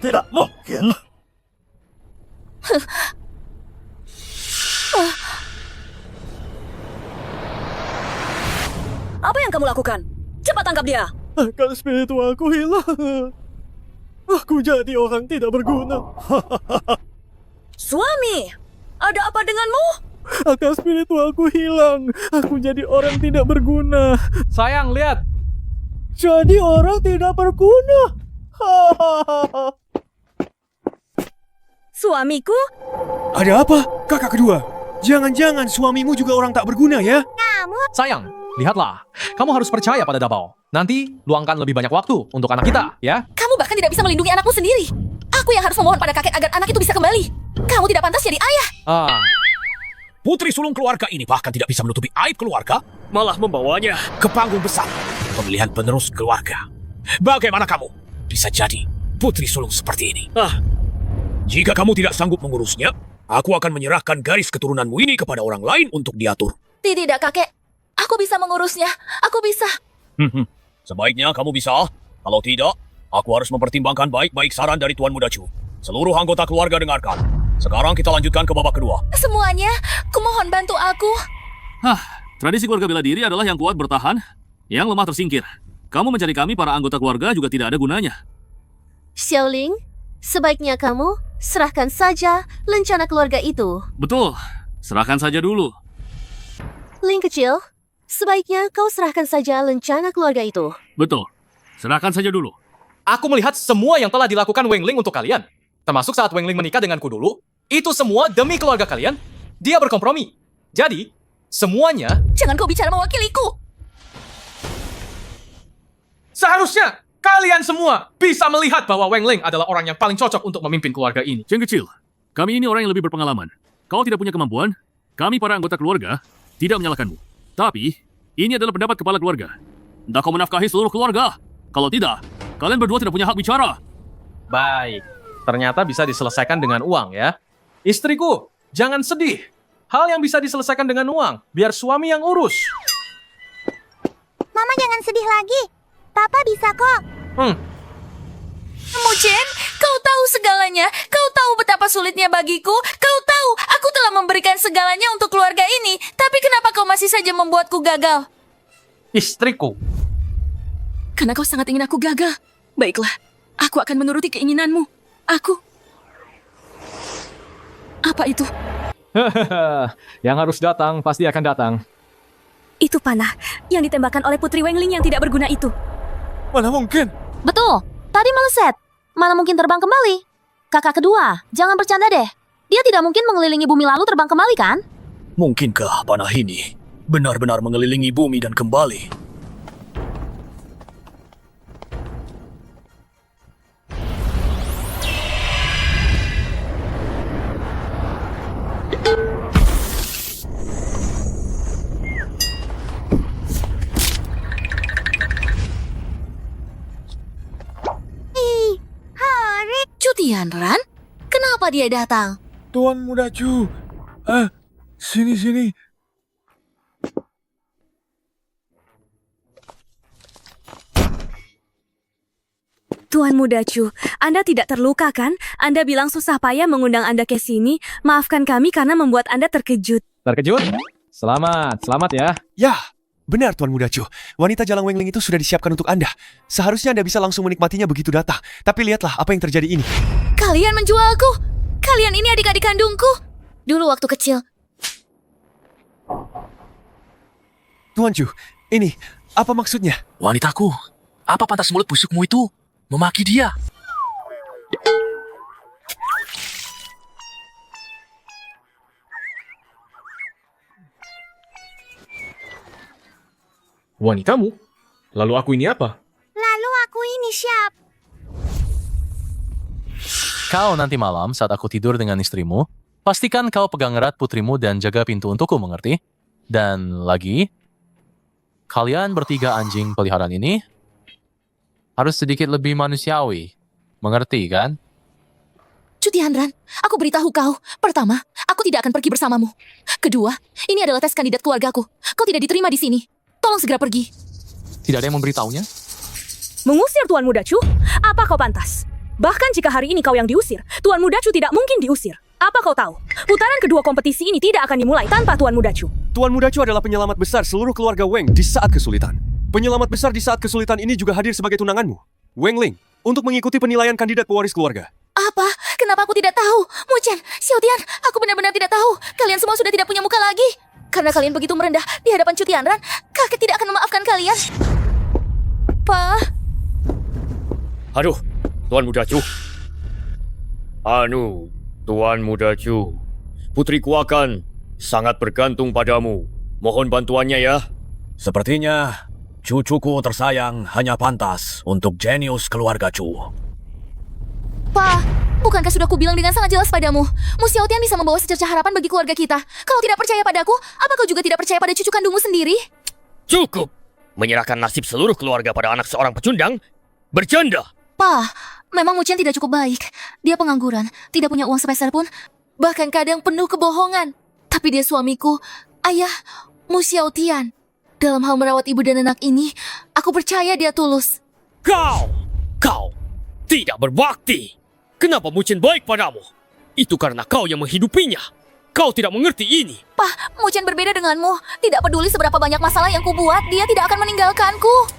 Tidak mungkin. Apa yang kamu lakukan? Cepat tangkap dia. Akal spiritualku hilang. Aku jadi orang tidak berguna. Suami, ada apa denganmu? Akal spiritualku hilang. Aku jadi orang tidak berguna. Sayang, lihat. Jadi orang tidak berguna. Suamiku? Ada apa, kakak kedua? Jangan-jangan suamimu juga orang tak berguna ya? Sayang, lihatlah. Kamu harus percaya pada Dabao. Nanti luangkan lebih banyak waktu untuk anak kita, ya? Kamu bahkan tidak bisa melindungi anakmu sendiri. Aku yang harus memohon pada kakek agar anak itu bisa kembali. Kamu tidak pantas jadi ayah. Putri sulung keluarga ini bahkan tidak bisa menutupi aib keluarga, malah membawanya ke panggung besar pemilihan penerus keluarga. Bagaimana kamu bisa jadi putri sulung seperti ini? Jika kamu tidak sanggup mengurusnya, aku akan menyerahkan garis keturunanmu ini kepada orang lain untuk diatur. Tidak, kakek. Aku bisa mengurusnya. Aku bisa. Sebaiknya kamu bisa. Kalau tidak, aku harus mempertimbangkan baik-baik saran dari Tuan Muda Chu. Seluruh anggota keluarga dengarkan. Sekarang kita lanjutkan ke babak kedua. Semuanya, kumohon bantu aku. Tradisi keluarga bela diri adalah yang kuat bertahan, yang lemah tersingkir. Kamu mencari kami para anggota keluarga juga tidak ada gunanya. Xiaoling, sebaiknya kamu serahkan saja lencana keluarga itu. Betul, serahkan saja dulu. Ling kecil, sebaiknya kau serahkan saja lencana keluarga itu. Betul, serahkan saja dulu. Aku melihat semua yang telah dilakukan Weng Ling untuk kalian. Termasuk saat Weng Ling menikah denganku dulu. Itu semua demi keluarga kalian. Dia berkompromi. Jadi, semuanya... Jangan kau bicara mewakiliku. Seharusnya kalian semua bisa melihat bahwa Weng Ling adalah orang yang paling cocok untuk memimpin keluarga ini. Ceng kecil, kami ini orang yang lebih berpengalaman. Kau tidak punya kemampuan, kami para anggota keluarga tidak menyalahkanmu. Tapi, ini adalah pendapat kepala keluarga. Entah kau menafkahi seluruh keluarga. Kalau tidak, kalian berdua tidak punya hak bicara. Baik, ternyata bisa diselesaikan dengan uang ya. Istriku, jangan sedih. Hal yang bisa diselesaikan dengan uang, biar suami yang urus. Mama jangan sedih lagi. Papa bisa kok. Muchen, kau tahu segalanya. Kau tahu betapa sulitnya bagiku. Kau tahu, aku telah memberikan segalanya untuk keluarga ini. Tapi kenapa kau masih saja membuatku gagal? Istriku. Karena kau sangat ingin aku gagal. Baiklah, aku akan menuruti keinginanmu. Apa itu? Yang harus datang pasti akan datang. Itu panah yang ditembakkan oleh Putri Weng Ling yang tidak berguna itu. Mana mungkin? Betul, tadi meleset. Mana mungkin terbang kembali? Kakak kedua, jangan bercanda deh. Dia tidak mungkin mengelilingi bumi lalu terbang kembali kan? Mungkinkah panah ini benar-benar mengelilingi bumi dan kembali? Tianran? Kenapa dia datang? Tuan Muda Chu. Sini. Tuan Muda Chu, Anda tidak terluka kan? Anda bilang susah payah mengundang Anda ke sini. Maafkan kami karena membuat Anda terkejut. Terkejut? Selamat ya. Ya, benar Tuan Muda Chu. Wanita jalang Weng Ling itu sudah disiapkan untuk Anda. Seharusnya Anda bisa langsung menikmatinya begitu datang. Tapi lihatlah apa yang terjadi ini. Kalian menjualku? Kalian ini adik-adik kandungku. Dulu waktu kecil. Tuan Chu, ini apa maksudnya? Wanitaku, apa pantas mulut busukmu itu memaki dia? Wanitamu? Lalu aku ini apa? Lalu aku ini siapa? Kau nanti malam saat aku tidur dengan istrimu, pastikan kau pegang erat putrimu dan jaga pintu untukku, mengerti? Dan lagi, kalian bertiga anjing peliharaan ini harus sedikit lebih manusiawi, mengerti kan? Cutiandran, aku beritahu kau. Pertama, aku tidak akan pergi bersamamu. Kedua, ini adalah tes kandidat keluargaku. Kau tidak diterima di sini. Tolong segera pergi. Tidak ada yang memberitahunya? Mengusir Tuan Muda Chu? Apa kau pantas? Bahkan jika hari ini kau yang diusir, Tuan Muda Chu tidak mungkin diusir. Apa kau tahu? Putaran kedua kompetisi ini tidak akan dimulai tanpa Tuan Muda Chu. Tuan Muda Chu adalah penyelamat besar seluruh keluarga Weng di saat kesulitan. Penyelamat besar di saat kesulitan ini juga hadir sebagai tunanganmu, Weng Ling, untuk mengikuti penilaian kandidat pewaris keluarga. Apa? Kenapa aku tidak tahu? Muchen, Xiaotian, aku benar-benar tidak tahu. Kalian semua sudah tidak punya muka lagi. Karena kalian begitu merendah di hadapan Cutiandran, kakek tidak akan memaafkan kalian. Pa. Aduh, Tuan Muda Chu. Tuan Muda Chu. Putriku akan sangat bergantung padamu. Mohon bantuannya ya. Sepertinya cucuku tersayang hanya pantas untuk jenius keluarga Chu. Pa, bukankah sudah kubilang dengan sangat jelas padamu? Mu Xiaotian bisa membawa secercah harapan bagi keluarga kita. Kalau tidak percaya padaku, apa kau juga tidak percaya pada cucu kandungmu sendiri? Cukup! Menyerahkan nasib seluruh keluarga pada anak seorang pecundang? Bercanda! Pa, memang Muchen tidak cukup baik. Dia pengangguran, tidak punya uang sepeser pun, bahkan kadang penuh kebohongan. Tapi dia suamiku, ayah, Mu Xiaotian. Dalam hal merawat ibu dan anak ini, aku percaya dia tulus. Kau tidak berbakti! Kenapa Muchen baik padamu? Itu karena kau yang menghidupinya. Kau tidak mengerti ini. Pa, Muchen berbeda denganmu. Tidak peduli seberapa banyak masalah yang kubuat, dia tidak akan meninggalkanku.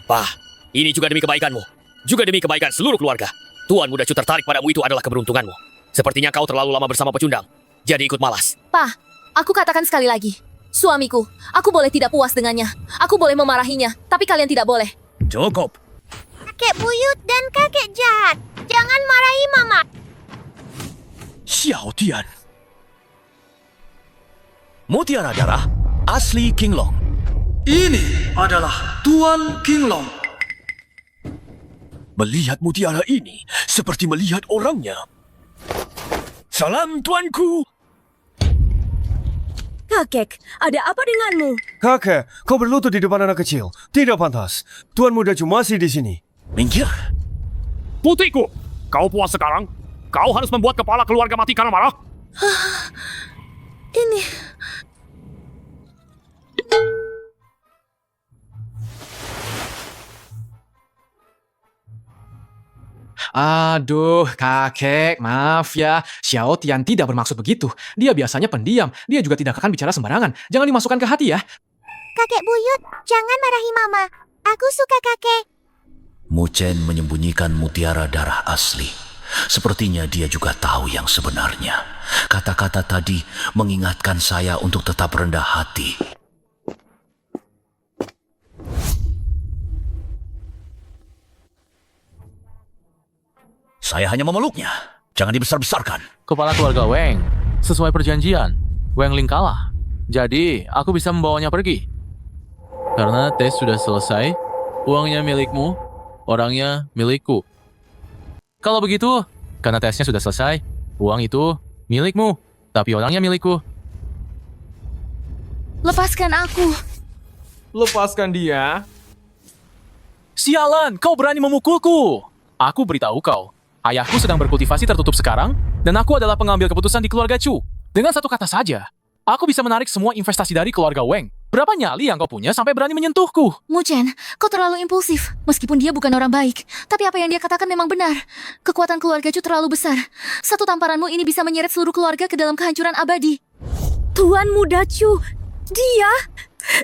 Pa, ini juga demi kebaikanmu. Juga demi kebaikan seluruh keluarga. Tuan Muda Chu tertarik padamu itu adalah keberuntunganmu. Sepertinya kau terlalu lama bersama pecundang. Jadi ikut malas. Pa, aku katakan sekali lagi. Suamiku, aku boleh tidak puas dengannya. Aku boleh memarahinya, tapi kalian tidak boleh. Cukup. Kakek buyut dan kakek jahat. Jangan marahi Mama. Xiaotian. Mutiara darah asli Qinglong. Ini adalah Tuan Qinglong. Melihat mutiara ini seperti melihat orangnya. Salam tuanku. Kakek, ada apa denganmu? Kakek, kau berlutut di depan anak kecil. Tidak pantas. Tuan Muda Chu masih di sini. Minggir. Putriku, kau puas sekarang? Kau harus membuat kepala keluarga mati karena marah? Ini... Aduh, kakek, maaf ya. Xiaotian tidak bermaksud begitu. Dia biasanya pendiam. Dia juga tidak akan bicara sembarangan. Jangan dimasukkan ke hati ya. Kakek buyut, jangan marahi Mama. Aku suka kakek. Muchen menyembunyikan mutiara darah asli. Sepertinya dia juga tahu yang sebenarnya. Kata-kata tadi mengingatkan saya untuk tetap rendah hati. Saya hanya memeluknya. Jangan dibesar-besarkan. Kepala keluarga Weng, sesuai perjanjian, Weng Ling kalah. Jadi, aku bisa membawanya pergi. Karena tes sudah selesai, uangnya milikmu, orangnya milikku. Kalau begitu, karena tesnya sudah selesai, uang itu milikmu, tapi orangnya milikku. Lepaskan aku. Lepaskan dia. Sialan, kau berani memukulku. Aku beritahu kau, ayahku sedang berkultivasi tertutup sekarang, dan aku adalah pengambil keputusan di keluarga Chu. Dengan satu kata saja, aku bisa menarik semua investasi dari keluarga Weng. Berapa nyali yang kau punya sampai berani menyentuhku? Muchen, kau terlalu impulsif. Meskipun dia bukan orang baik, tapi apa yang dia katakan memang benar. Kekuatan keluarga Chu terlalu besar. Satu tamparanmu ini bisa menyeret seluruh keluarga ke dalam kehancuran abadi. Tuan Muda Chu,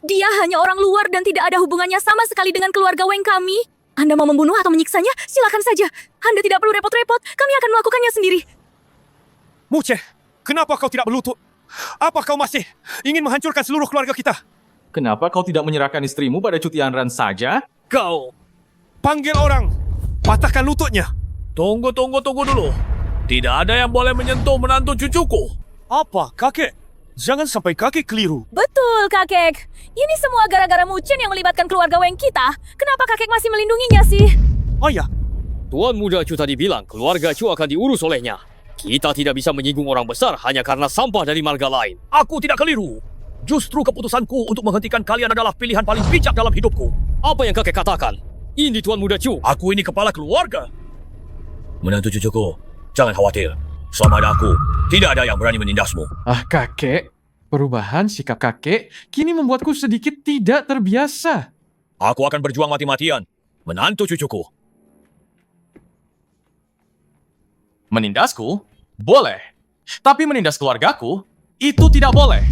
dia hanya orang luar dan tidak ada hubungannya sama sekali dengan keluarga Weng kami. Anda mau membunuh atau menyiksanya? Silakan saja. Anda tidak perlu repot-repot. Kami akan melakukannya sendiri. Muchen, kenapa kau tidak berlutut? Apa kau masih ingin menghancurkan seluruh keluarga kita? Kenapa kau tidak menyerahkan istrimu pada Cutianran saja? Kau panggil orang, patahkan lututnya. Tunggu dulu. Tidak ada yang boleh menyentuh menantu cucuku. Apa, kakek? Jangan sampai kakek keliru. Betul, kakek. Ini semua gara-gara Muchen yang melibatkan keluarga Weng kita. Kenapa kakek masih melindunginya sih? Ayah, Tuan Muda Chu tadi bilang keluarga Chu akan diurus olehnya. Kita tidak bisa menyinggung orang besar hanya karena sampah dari marga lain. Aku tidak keliru. Justru keputusanku untuk menghentikan kalian adalah pilihan paling bijak dalam hidupku. Apa yang kakek katakan? Ini Tuan Muda Chu. Aku ini kepala keluarga. Menantu cucuku, jangan khawatir. Selama ada aku, tidak ada yang berani menindasmu. Ah, kakek. Perubahan sikap kakek kini membuatku sedikit tidak terbiasa. Aku akan berjuang mati-matian. Menantu cucuku. Menindasku? Boleh. Tapi menindas keluargaku? Itu tidak boleh.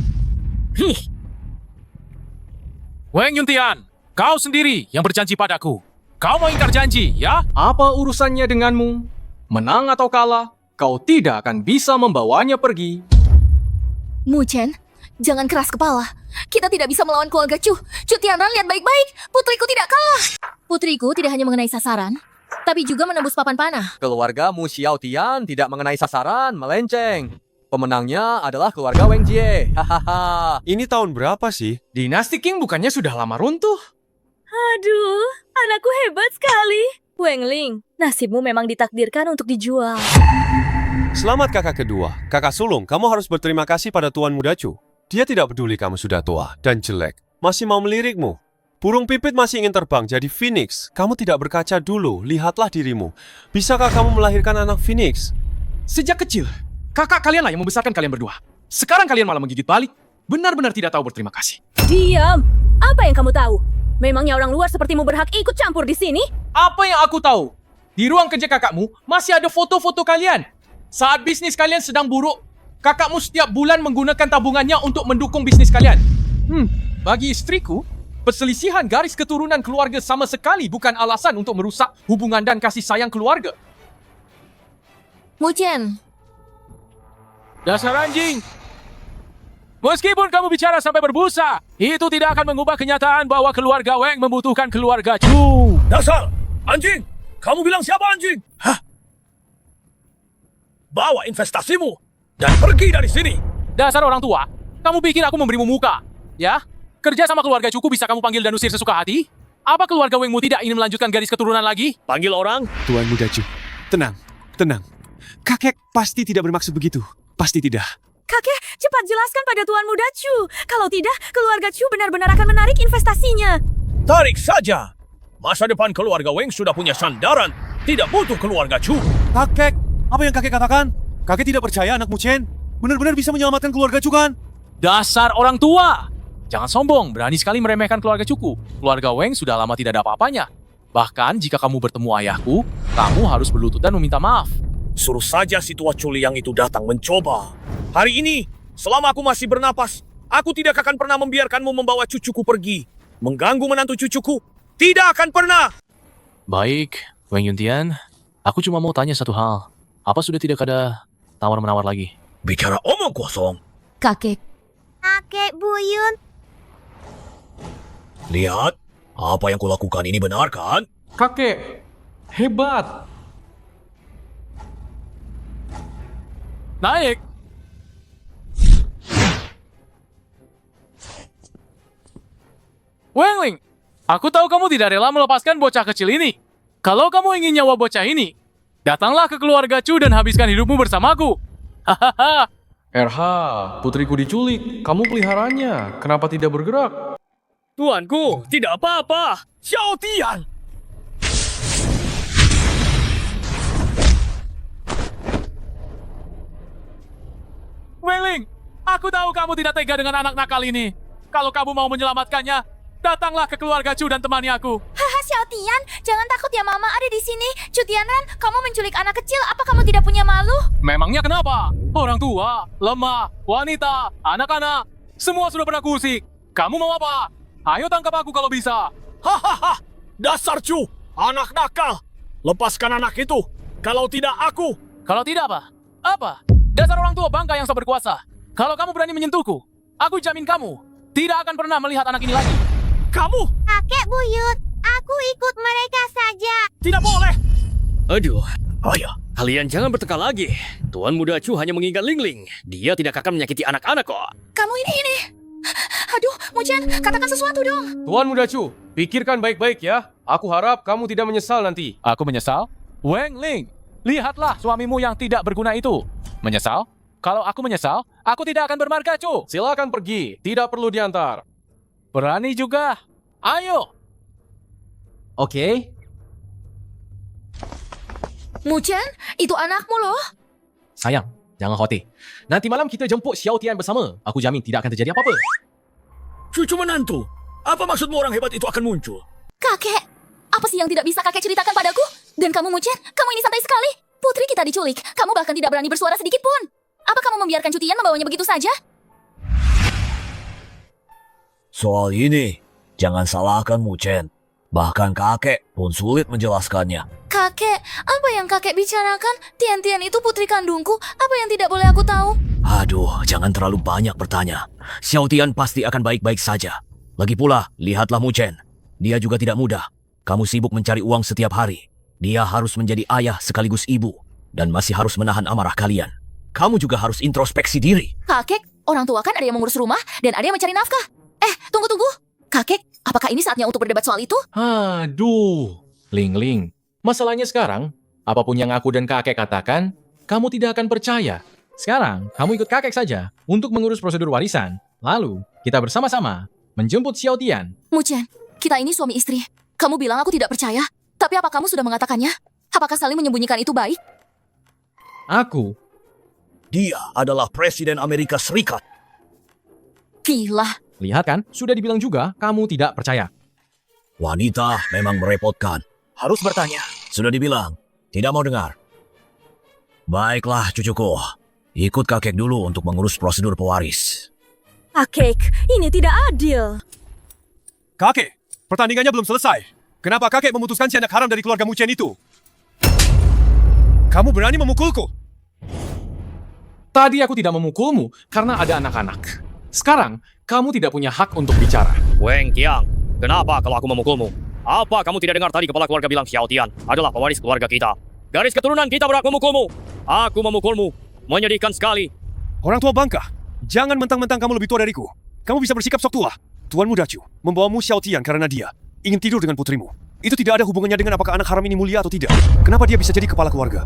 Weng Yuntian, kau sendiri yang berjanji padaku. Kau mau ingkar janji, ya? Apa urusannya denganmu? Menang atau kalah, kau tidak akan bisa membawanya pergi. Muchen, jangan keras kepala. Kita tidak bisa melawan keluarga Chu. Chu Tianran, lihat baik-baik. Putriku tidak kalah. Putriku tidak hanya mengenai sasaran, tapi juga menembus papan panah. Keluarga Mu Xiaotian tidak mengenai sasaran, melenceng. Pemenangnya adalah keluarga Weng Jie. Hahaha. Ini tahun berapa sih? Dinasti Qing bukannya sudah lama runtuh? Aduh, anakku hebat sekali. Weng Ling, nasibmu memang ditakdirkan untuk dijual. Selamat kakak kedua. Kakak sulung, kamu harus berterima kasih pada Tuan Muda Chu. Dia tidak peduli kamu sudah tua dan jelek. Masih mau melirikmu. Burung pipit masih ingin terbang jadi Phoenix. Kamu tidak berkaca dulu, lihatlah dirimu. Bisakah kamu melahirkan anak Phoenix? Sejak kecil, kakak kalianlah yang membesarkan kalian berdua. Sekarang kalian malah menggigit balik. Benar-benar tidak tahu berterima kasih. Diam. Apa yang kamu tahu? Memangnya orang luar sepertimu berhak ikut campur di sini? Apa yang aku tahu? Di ruang kerja kakakmu masih ada foto-foto kalian. Saat bisnis kalian sedang buruk, kakakmu setiap bulan menggunakan tabungannya untuk mendukung bisnis kalian. Bagi istriku, perselisihan garis keturunan keluarga sama sekali bukan alasan untuk merusak hubungan dan kasih sayang keluarga. Muchen, Dasar anjing! Meskipun kamu bicara sampai berbusa, itu tidak akan mengubah kenyataan bahwa keluarga Weng membutuhkan keluarga Chu. Dasar anjing! Kamu bilang siapa anjing? Hah? Bawa investasimu dan pergi dari sini. Dasar orang tua, kamu pikir aku memberimu muka? Ya? Kerja sama keluarga Cuku bisa kamu panggil dan usir sesuka hati? Apa keluarga Wengmu tidak ingin melanjutkan garis keturunan lagi? Panggil orang? Tuan Muda Chu, tenang, tenang. Kakek pasti tidak bermaksud begitu. Pasti tidak. Kakek, cepat jelaskan pada Tuan Muda Chu. Kalau tidak, keluarga Chu benar-benar akan menarik investasinya. Tarik saja. Masa depan keluarga Weng sudah punya sandaran. Tidak butuh keluarga Chu. Kakek, apa yang kakek katakan? Kakek tidak percaya anak Muchen benar-benar bisa menyelamatkan keluarga Chu kan? Dasar orang tua! Jangan sombong, berani sekali meremehkan keluarga Cuku. Keluarga Weng sudah lama tidak ada apa-apanya. Bahkan jika kamu bertemu ayahku, kamu harus berlutut dan meminta maaf. Suruh saja si tua culi yang itu datang mencoba. Hari ini, selama aku masih bernapas, aku tidak akan pernah membiarkanmu membawa cucuku pergi. Mengganggu menantu cucuku, tidak akan pernah. Baik, Weng Yuntian, aku cuma mau tanya satu hal. Apa sudah tidak ada tawar-menawar lagi? Bicara omong kosong. Kakek. Kakek Buyun. Lihat, apa yang kulakukan ini benar kan? Kakek, hebat. Naik! Weng, aku tahu kamu tidak rela melepaskan bocah kecil ini. Kalau kamu ingin nyawa bocah ini, datanglah ke keluarga Chu dan habiskan hidupmu bersamaku. Hahaha. RH, putriku diculik. Kamu peliharanya. Kenapa tidak bergerak? Tuanku, tidak apa-apa. Xiaotian! Wengling, aku tahu kamu tidak tega dengan anak nakal ini. Kalau kamu mau menyelamatkannya, datanglah ke keluarga Chu dan temani aku. Haha, Xiaotian, jangan takut ya mama ada di sini. Chu Tianran, kamu menculik anak kecil, apa kamu tidak punya malu? Memangnya kenapa? Orang tua, lemah, wanita, anak-anak, semua sudah pernah kusik. Kamu mau apa? Ayo tangkap aku kalau bisa. Hahaha, dasar Chu, anak nakal. Lepaskan anak itu, kalau tidak aku. Kalau tidak apa? Apa? Dasar orang tua bangka yang sok berkuasa. Kalau kamu berani menyentuhku, aku jamin kamu tidak akan pernah melihat anak ini lagi. Kamu! Kakek buyut, aku ikut mereka saja. Tidak boleh! Aduh, Ayah, kalian jangan bertengkar lagi. Tuan Muda Chu hanya mengingat Ling Ling. Dia tidak akan menyakiti anak-anak kok. Kamu ini. Aduh, Muchen, katakan sesuatu dong. Tuan Muda Chu, pikirkan baik-baik ya. Aku harap kamu tidak menyesal nanti. Aku menyesal? Wang Ling, lihatlah suamimu yang tidak berguna itu. Menyesal? Kalau aku menyesal, aku tidak akan bermarga, Chu. Silakan pergi, tidak perlu diantar. Berani juga. Ayo. Oke. Muchen, itu anakmu loh. Sayang, jangan khawatir. Nanti malam kita jemput Xiao Tian bersama. Aku jamin tidak akan terjadi apa-apa. cucu menantu. Apa maksudmu orang hebat itu akan muncul? Kakek, apa sih yang tidak bisa kakek ceritakan padaku? Dan kamu Muchen, kamu ini santai sekali. Putri kita diculik, kamu bahkan tidak berani bersuara sedikit pun. Apa kamu membiarkan Cutian membawanya begitu saja? Soal ini, jangan salahkan Muchen. Bahkan kakek pun sulit menjelaskannya. Kakek, apa yang kakek bicarakan? Tian-Tian itu putri kandungku. Apa yang tidak boleh aku tahu? Aduh, jangan terlalu banyak bertanya. Xiao Tian pasti akan baik-baik saja. Lagi pula, lihatlah Muchen. Dia juga tidak mudah. Kamu sibuk mencari uang setiap hari. Dia harus menjadi ayah sekaligus ibu. Dan masih harus menahan amarah kalian. Kamu juga harus introspeksi diri. Kakek, orang tua kan ada yang mengurus rumah dan ada yang mencari nafkah. Tunggu. Kakek, apakah ini saatnya untuk berdebat soal itu? Aduh, Ling. Masalahnya sekarang, apapun yang aku dan kakek katakan, kamu tidak akan percaya. Sekarang, kamu ikut kakek saja untuk mengurus prosedur warisan. Lalu, kita bersama-sama menjemput Xiao Tian. Muchen, kita ini suami istri. Kamu bilang aku tidak percaya. Tapi apa kamu sudah mengatakannya? Apakah saling menyembunyikan itu baik? Dia adalah Presiden Amerika Serikat. Gila. Lihat kan, sudah dibilang juga kamu tidak percaya. Wanita memang merepotkan. Harus bertanya. Sudah dibilang, tidak mau dengar. Baiklah cucuku, ikut kakek dulu untuk mengurus prosedur pewaris. Kakek, ini tidak adil. Kakek, pertandingannya belum selesai. Kenapa kakek memutuskan si anak haram dari keluarga Muchen itu? Kamu berani memukulku? Tadi aku tidak memukulmu karena ada anak-anak. Sekarang, kamu tidak punya hak untuk bicara. Weng Qiang, kenapa kalau aku memukulmu? Apa kamu tidak dengar tadi kepala keluarga bilang Xiao Tian adalah pewaris keluarga kita? Garis keturunan kita berhak memukulmu. Aku memukulmu. Menyedihkan sekali. Orang tua bangka, jangan mentang-mentang kamu lebih tua dariku. Kamu bisa bersikap sok tua. Tuan Muda Chu membawamu Xiao Tian karena dia ingin tidur dengan putrimu. Itu tidak ada hubungannya dengan apakah anak haram ini mulia atau tidak. Kenapa dia bisa jadi kepala keluarga?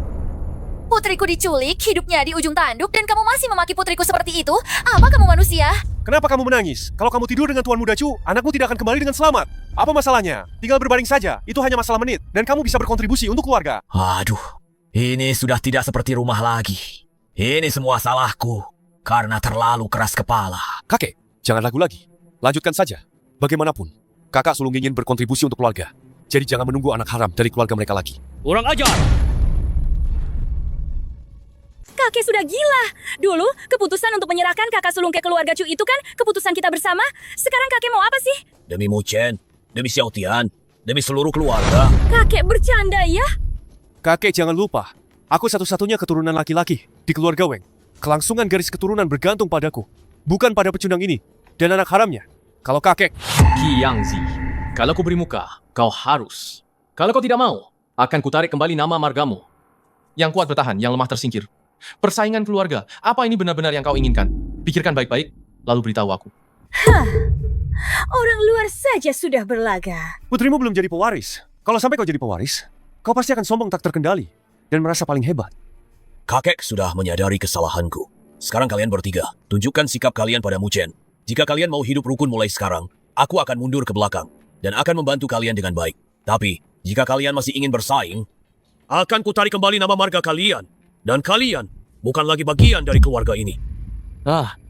Putriku diculik, hidupnya di ujung tanduk, dan kamu masih memaki putriku seperti itu? Apa kamu manusia? Kenapa kamu menangis? Kalau kamu tidur dengan Tuan Muda Chu, anakmu tidak akan kembali dengan selamat. Apa masalahnya? Tinggal berbaring saja. Itu hanya masalah menit. Dan kamu bisa berkontribusi untuk keluarga. Aduh, ini sudah tidak seperti rumah lagi. Ini semua salahku. Karena terlalu keras kepala. Kakek, jangan ragu lagi. Lanjutkan saja. Bagaimanapun, kakak sulung ingin berkontribusi untuk keluarga. Jadi jangan menunggu anak haram dari keluarga mereka lagi. Kurang ajar! Kakek sudah gila. Dulu, keputusan untuk menyerahkan kakak sulung ke keluarga Chu itu kan keputusan kita bersama. Sekarang kakek mau apa sih? Demi Muchen, demi Xiao Tian, demi seluruh keluarga. Kakek bercanda ya? Kakek jangan lupa, aku satu-satunya keturunan laki-laki di keluarga Weng. Kelangsungan garis keturunan bergantung padaku, bukan pada pecundang ini dan anak haramnya. Kalau kakek... Qiangzi, kalau ku beri muka, kau harus. Kalau kau tidak mau, akan kutarik kembali nama margamu. Yang kuat bertahan, yang lemah tersingkir. Persaingan keluarga, apa ini benar-benar yang kau inginkan? Pikirkan baik-baik, lalu beritahu aku. Orang luar saja sudah berlaga. Putrimu belum jadi pewaris. Kalau sampai kau jadi pewaris, kau pasti akan sombong tak terkendali dan merasa paling hebat. Kakek sudah menyadari kesalahanku. Sekarang kalian bertiga, tunjukkan sikap kalian pada Muchen. Jika kalian mau hidup rukun mulai sekarang, aku akan mundur ke belakang dan akan membantu kalian dengan baik. Tapi, jika kalian masih ingin bersaing, akan kutarik kembali nama marga kalian. Dan kalian bukan lagi bagian dari keluarga ini.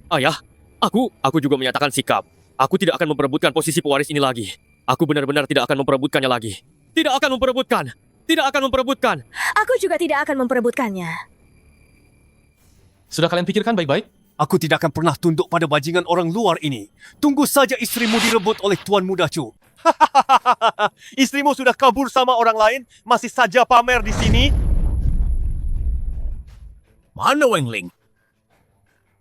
Ayah, aku juga menyatakan sikap. Aku tidak akan memperebutkan posisi pewaris ini lagi. Aku benar-benar tidak akan memperebutkannya lagi. Tidak akan memperebutkan. Tidak akan memperebutkan. Aku juga tidak akan memperebutkannya. Sudah kalian pikirkan baik-baik? Aku tidak akan pernah tunduk pada bajingan orang luar ini. Tunggu saja istrimu direbut oleh Tuan Muda Chu. Istrimu sudah kabur sama orang lain, masih saja pamer di sini. Mana Weng Ling?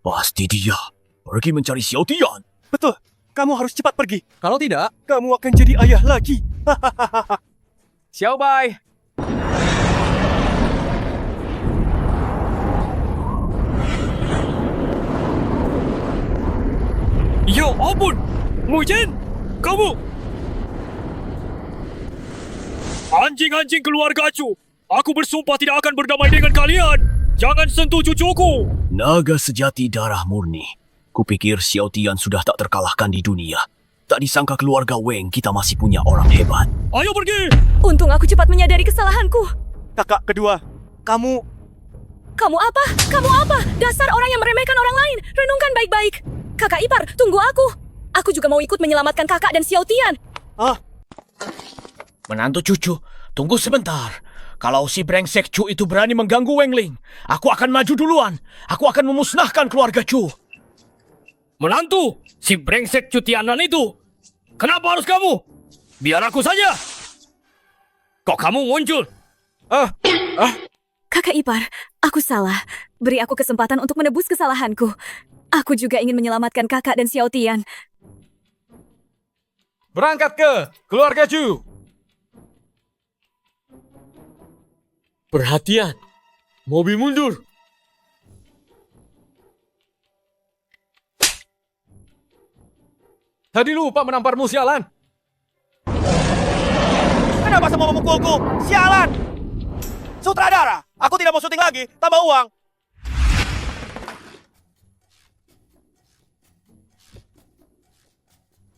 Pasti dia pergi mencari Xiaotian. Betul. Kamu harus cepat pergi. Kalau tidak, kamu akan jadi ayah lagi. Xiao Bai. Ya ampun! Mujin! Kamu! Anjing-anjing keluarga Chu! Aku bersumpah tidak akan berdamai dengan kalian! Jangan sentuh cucuku! Naga sejati darah murni. Kupikir Xiaotian sudah tak terkalahkan di dunia. Tak disangka keluarga Weng kita masih punya orang hebat. Ayo pergi! Untung aku cepat menyadari kesalahanku. Kakak kedua, kamu... Kamu apa? Kamu apa? Dasar orang yang meremehkan orang lain. Renungkan baik-baik. Kakak ipar, tunggu aku. Aku juga mau ikut menyelamatkan kakak dan Xiaotian. Menantu cucu, tunggu sebentar. Kalau si brengsek Chu itu berani mengganggu Wengling, aku akan maju duluan. Aku akan memusnahkan keluarga Chu. Menantu, si brengsek Chu Tianan itu. Kenapa harus kamu? Biar aku saja. Kok kamu muncul? Kakak ipar, aku salah. Beri aku kesempatan untuk menebus kesalahanku. Aku juga ingin menyelamatkan kakak dan Xiaotian. Berangkat ke keluarga Chu. Perhatian. Mobil mundur. Tadi lupa menamparmu, sialan. Kenapa semua memukulku? Sialan! Sutradara, aku tidak mau syuting lagi. Tambah uang.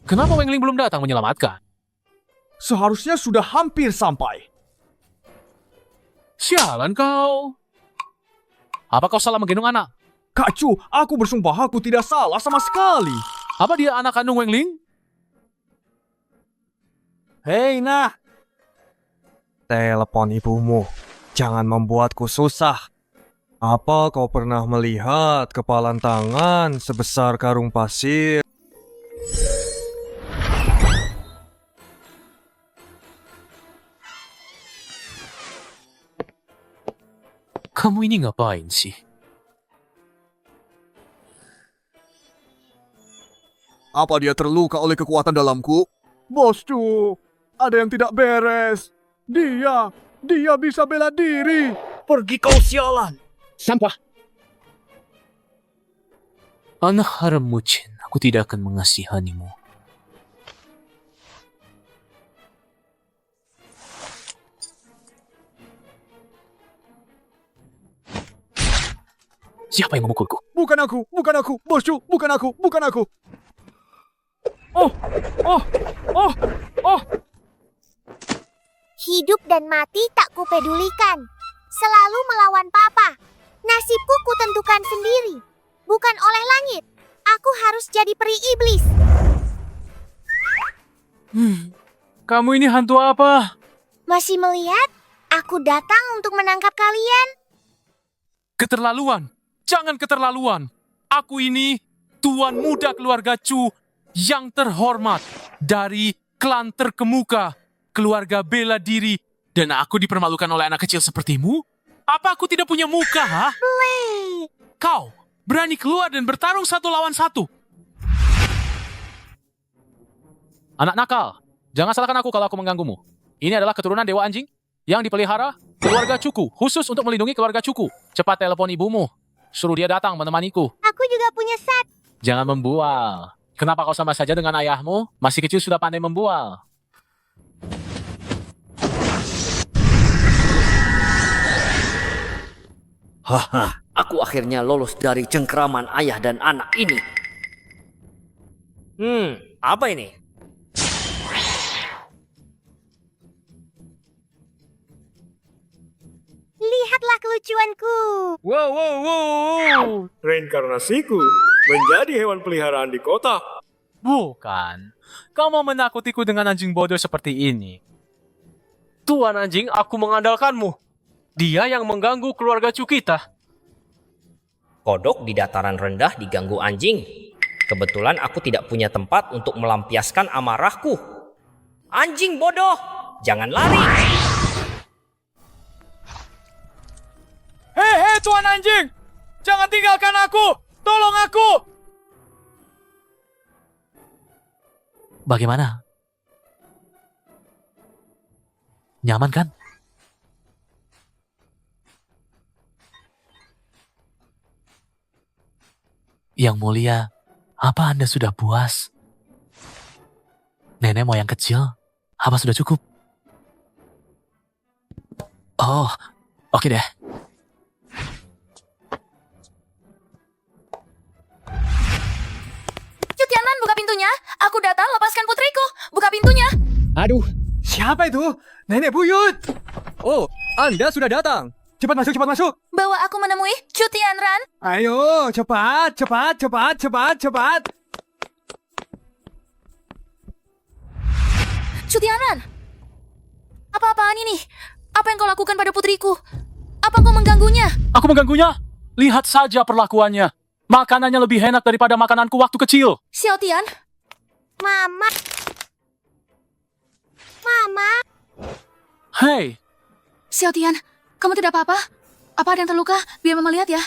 Kenapa Wengling belum datang menyelamatkan? Seharusnya sudah hampir sampai. Sialan kau. Apa kau salah menggendong anak? Kak Chu, aku bersumpah aku tidak salah sama sekali. Apa dia anak kandung Wengling? Hei, nah. Telepon ibumu. Jangan membuatku susah. Apa kau pernah melihat kepalan tangan sebesar karung pasir? Kamu ini ngapain sih? Apa dia terluka oleh kekuatan dalamku? Bos Chu, ada yang tidak beres. Dia bisa bela diri. Pergi kau sialan. Sampah. Anak haram Mucin, aku tidak akan mengasihanimu. Siapa yang memukulku? Bukan aku, Bos Chu, bukan aku. Hidup dan mati tak kupedulikan. Selalu melawan papa. Nasibku kutentukan sendiri. Bukan oleh langit. Aku harus jadi peri iblis. Kamu ini hantu apa? Masih melihat? Aku datang untuk menangkap kalian. Keterlaluan. Jangan keterlaluan. Aku ini tuan muda keluarga Chu yang terhormat dari klan terkemuka, keluarga bela diri, dan aku dipermalukan oleh anak kecil sepertimu? Apa aku tidak punya muka, ha? Kau berani keluar dan bertarung 1 lawan 1. Anak nakal, jangan salahkan aku kalau aku mengganggumu. Ini adalah keturunan Dewa Anjing yang dipelihara keluarga Cuku, khusus untuk melindungi keluarga Cuku. Cepat telepon ibumu. Suruh dia datang menemaniku. Aku juga punya sat. Jangan membual. Kenapa kau sama saja dengan ayahmu? Masih kecil sudah pandai membual. Haha, aku akhirnya lolos dari cengkeraman ayah dan anak ini. Apa ini? Lihatlah kelucuanku. Wow. Reinkarnasiku menjadi hewan peliharaan di kota. Bukan. Kau mau menakutiku dengan anjing bodoh seperti ini. Tuan anjing, aku mengandalkanmu. Dia yang mengganggu keluarga Chu kita. Kodok di dataran rendah diganggu anjing. Kebetulan aku tidak punya tempat untuk melampiaskan amarahku. Anjing bodoh, jangan lari. Hei, tuan anjing! Jangan tinggalkan aku! Tolong aku! Bagaimana? Nyaman kan? Yang mulia, apa Anda sudah puas? Nenek moyang kecil, apa sudah cukup? Oh, oke deh. Cutianan, buka pintunya. Aku datang, lepaskan putriku. Buka pintunya. Aduh, siapa itu? Nenek buyut. Oh, Anda sudah datang. Cepat masuk, cepat masuk. Bawa aku menemui Cutianran. Ayo, cepat, cepat, cepat, cepat, cepat. Cutianran. Apa-apaan ini? Apa yang kau lakukan pada putriku? Apa kau mengganggunya? Aku mengganggunya? Lihat saja perlakuannya. Makanannya lebih enak daripada makananku waktu kecil. Xiaotian. Mama. Mama. Hei. Xiaotian, kamu tidak apa-apa? Apa ada yang terluka? Biar Mama lihat ya.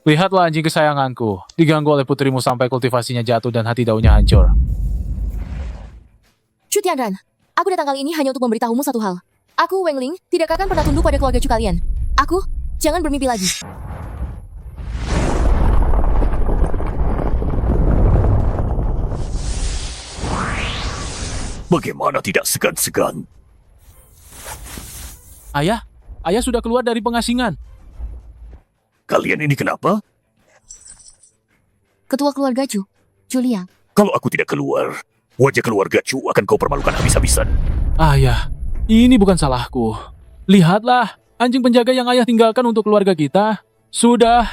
Lihatlah anjing kesayanganku. Diganggu oleh putrimu sampai kultivasinya jatuh dan hati daunnya hancur. Cutianran, aku datang kali ini hanya untuk memberitahumu satu hal. Aku, Weng Ling, tidak akan pernah tunduk pada keluarga Chu kalian. Aku, jangan bermimpi lagi. Bagaimana tidak segan-segan? Ayah sudah keluar dari pengasingan. Kalian ini kenapa? Ketua keluarga Chu, Julia. Kalau aku tidak keluar, wajah keluarga Chu akan kau permalukan habis-habisan. Ayah, ini bukan salahku. Lihatlah, anjing penjaga yang ayah tinggalkan untuk keluarga kita. Sudah.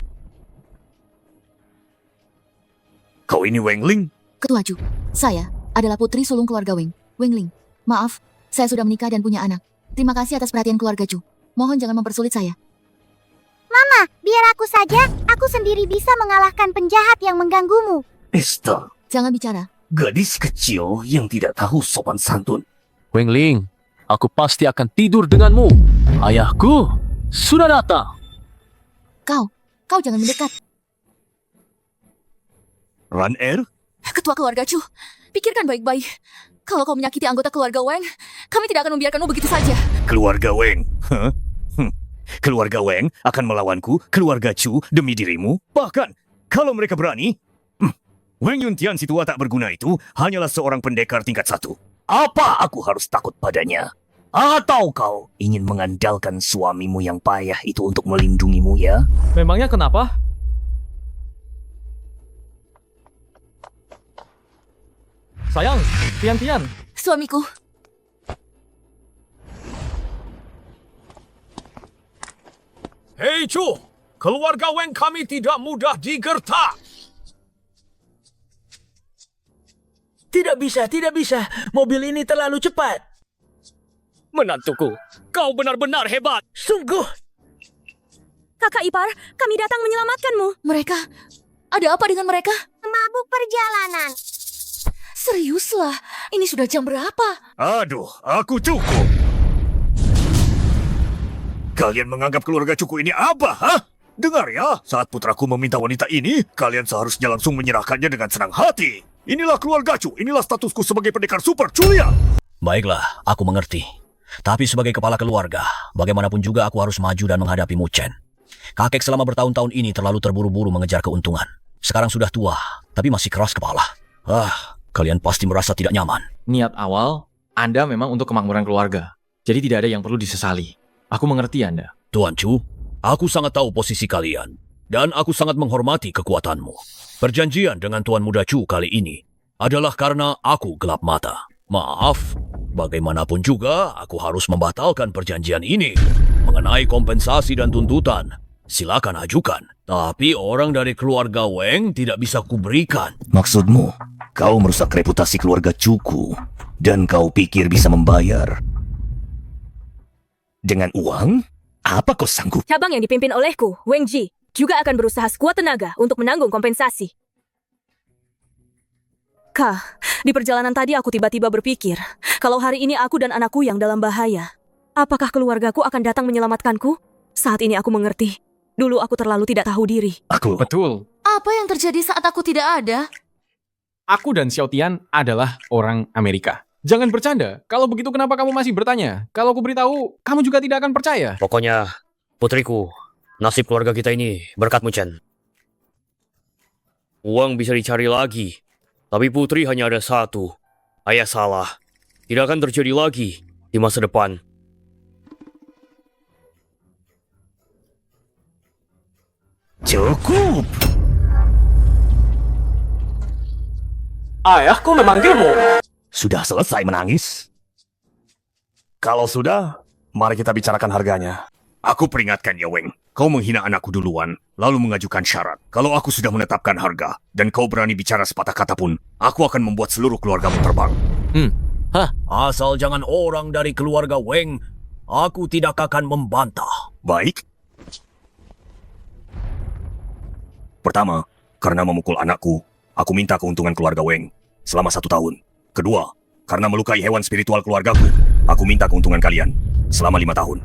Kau ini Weng Ling? Ketua Chu, saya adalah putri sulung keluarga Weng Ling. Maaf, saya sudah menikah dan punya anak. Terima kasih atas perhatian keluarga Chu. Mohon jangan mempersulit saya. Mama, biar aku saja. Aku sendiri bisa mengalahkan penjahat yang mengganggumu. Esther. Jangan bicara. Gadis kecil yang tidak tahu sopan santun. Weng Ling, aku pasti akan tidur denganmu. Ayahku sudah datang. Kau jangan mendekat. Ran-Er? Ketua keluarga Chu, pikirkan baik-baik. Kalau kau menyakiti anggota keluarga Weng, kami tidak akan membiarkanmu begitu saja. Keluarga Weng? Huh? Keluarga Weng akan melawanku, keluarga Chu, demi dirimu? Bahkan, kalau mereka berani, Weng Yuntian si tua tak berguna itu hanyalah seorang pendekar tingkat 1. Apa aku harus takut padanya? Atau kau ingin mengandalkan suamimu yang payah itu untuk melindungimu ya? Memangnya kenapa? Sayang, Tian. Suamiku. Hei Chu, keluarga Weng kami tidak mudah digertak. Tidak bisa. Mobil ini terlalu cepat. Menantuku, kau benar-benar hebat. Sungguh. Kakak ipar, kami datang menyelamatkanmu. Mereka, ada apa dengan mereka? Mabuk perjalanan. Seriuslah, ini sudah jam berapa? Aduh, aku cukup. Kalian menganggap keluarga Cuku ini apa, ha? Dengar ya, saat putraku meminta wanita ini, kalian seharusnya langsung menyerahkannya dengan senang hati. Inilah keluarga Chu, inilah statusku sebagai pendekar super, Julia. Baiklah, aku mengerti. Tapi sebagai kepala keluarga, bagaimanapun juga aku harus maju dan menghadapi Mu Chen. Kakek selama bertahun-tahun ini terlalu terburu-buru mengejar keuntungan. Sekarang sudah tua, tapi masih keras kepala. Kalian pasti merasa tidak nyaman. Niat awal, Anda memang untuk kemakmuran keluarga. Jadi tidak ada yang perlu disesali. Aku mengerti Anda. Tuan Chu, aku sangat tahu posisi kalian. Dan aku sangat menghormati kekuatanmu. Perjanjian dengan Tuan Muda Chu kali ini adalah karena aku gelap mata. Maaf, bagaimanapun juga aku harus membatalkan perjanjian ini. Mengenai kompensasi dan tuntutan, silakan ajukan. Tapi orang dari keluarga Weng tidak bisa kuberikan. Maksudmu, kau merusak reputasi keluarga Cuku dan kau pikir bisa membayar dengan uang? Apa kau sanggup? Cabang yang dipimpin olehku, Weng Ji, juga akan berusaha sekuat tenaga untuk menanggung kompensasi. Di perjalanan tadi aku tiba-tiba berpikir, kalau hari ini aku dan anakku yang dalam bahaya, apakah keluargaku akan datang menyelamatkanku? Saat ini aku mengerti. Dulu aku terlalu tidak tahu diri. Betul. Apa yang terjadi saat aku tidak ada? Aku dan Xiao Tian adalah orang Amerika. Jangan bercanda. Kalau begitu kenapa kamu masih bertanya? Kalau aku beritahu, kamu juga tidak akan percaya. Pokoknya, putriku, nasib keluarga kita ini berkatmu, Chen. Uang bisa dicari lagi, tapi putri hanya ada satu. Ayah salah. Tidak akan terjadi lagi di masa depan. Cukup. Ayahku memanggilmu. Sudah selesai menangis? Kalau sudah, mari kita bicarakan harganya. Aku peringatkan, Yaweng. Kau menghina anakku duluan, lalu mengajukan syarat. Kalau aku sudah menetapkan harga, dan kau berani bicara sepatah kata pun, aku akan membuat seluruh keluargamu terbang. Asal jangan orang dari keluarga Weng, aku tidak akan membantah. Baik. Pertama, karena memukul anakku, aku minta keuntungan keluarga Weng selama 1 tahun. Kedua, karena melukai hewan spiritual keluargaku, aku minta keuntungan kalian selama 5 tahun.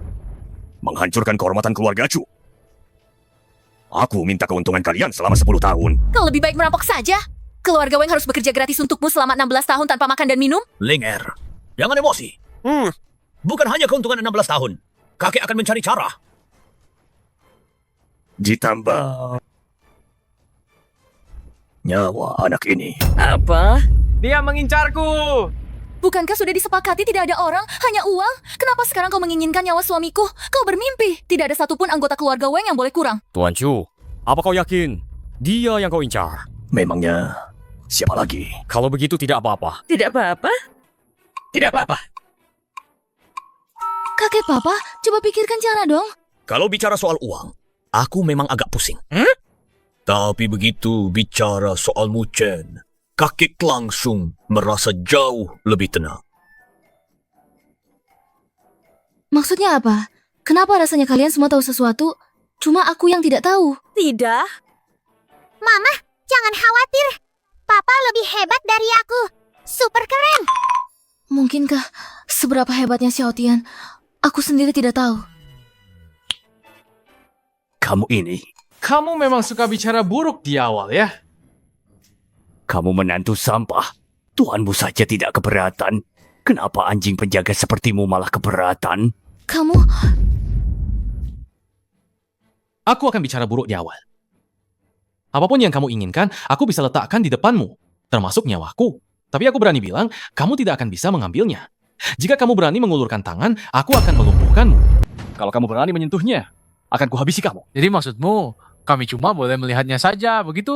Menghancurkan kehormatan keluarga Chu, aku minta keuntungan kalian selama 10 tahun. Kau lebih baik merampok saja. Keluarga Weng harus bekerja gratis untukmu selama 16 tahun tanpa makan dan minum? Linger, jangan emosi. Bukan hanya keuntungan 16 tahun. Kakek akan mencari cara. Ditambah nyawa anak ini. Apa? Dia mengincarku. Bukankah sudah disepakati tidak ada orang, hanya uang? Kenapa sekarang kau menginginkan nyawa suamiku? Kau bermimpi. Tidak ada satupun anggota keluarga Weng yang boleh kurang. Tuan Chu, apa kau yakin dia yang kau incar? Memangnya siapa lagi? Kalau begitu tidak apa-apa. Tidak apa-apa? Tidak apa-apa. Kakek Papa, coba pikirkan cara dong. Kalau bicara soal uang, aku memang agak pusing. Tapi begitu bicara soal Mu Chen, kakek langsung merasa jauh lebih tenang. Maksudnya apa? Kenapa rasanya kalian semua tahu sesuatu, cuma aku yang tidak tahu? Tidak. Mama, jangan khawatir. Papa lebih hebat dari aku. Super keren. Mungkinkah seberapa hebatnya Xiao Tian? Aku sendiri tidak tahu. Kamu ini, Kamu memang suka bicara buruk di awal ya? kamu menantu sampah. Tuanmu saja tidak keberatan. Kenapa anjing penjaga sepertimu malah keberatan? Kamu... Aku akan bicara buruk di awal. Apapun yang kamu inginkan, aku bisa letakkan di depanmu, termasuk nyawaku. Tapi aku berani bilang, kamu tidak akan bisa mengambilnya. Jika kamu berani mengulurkan tangan, aku akan melumpuhkanmu. Kalau kamu berani menyentuhnya, akan kuhabisi kamu. Jadi maksudmu, kami cuma boleh melihatnya saja, begitu?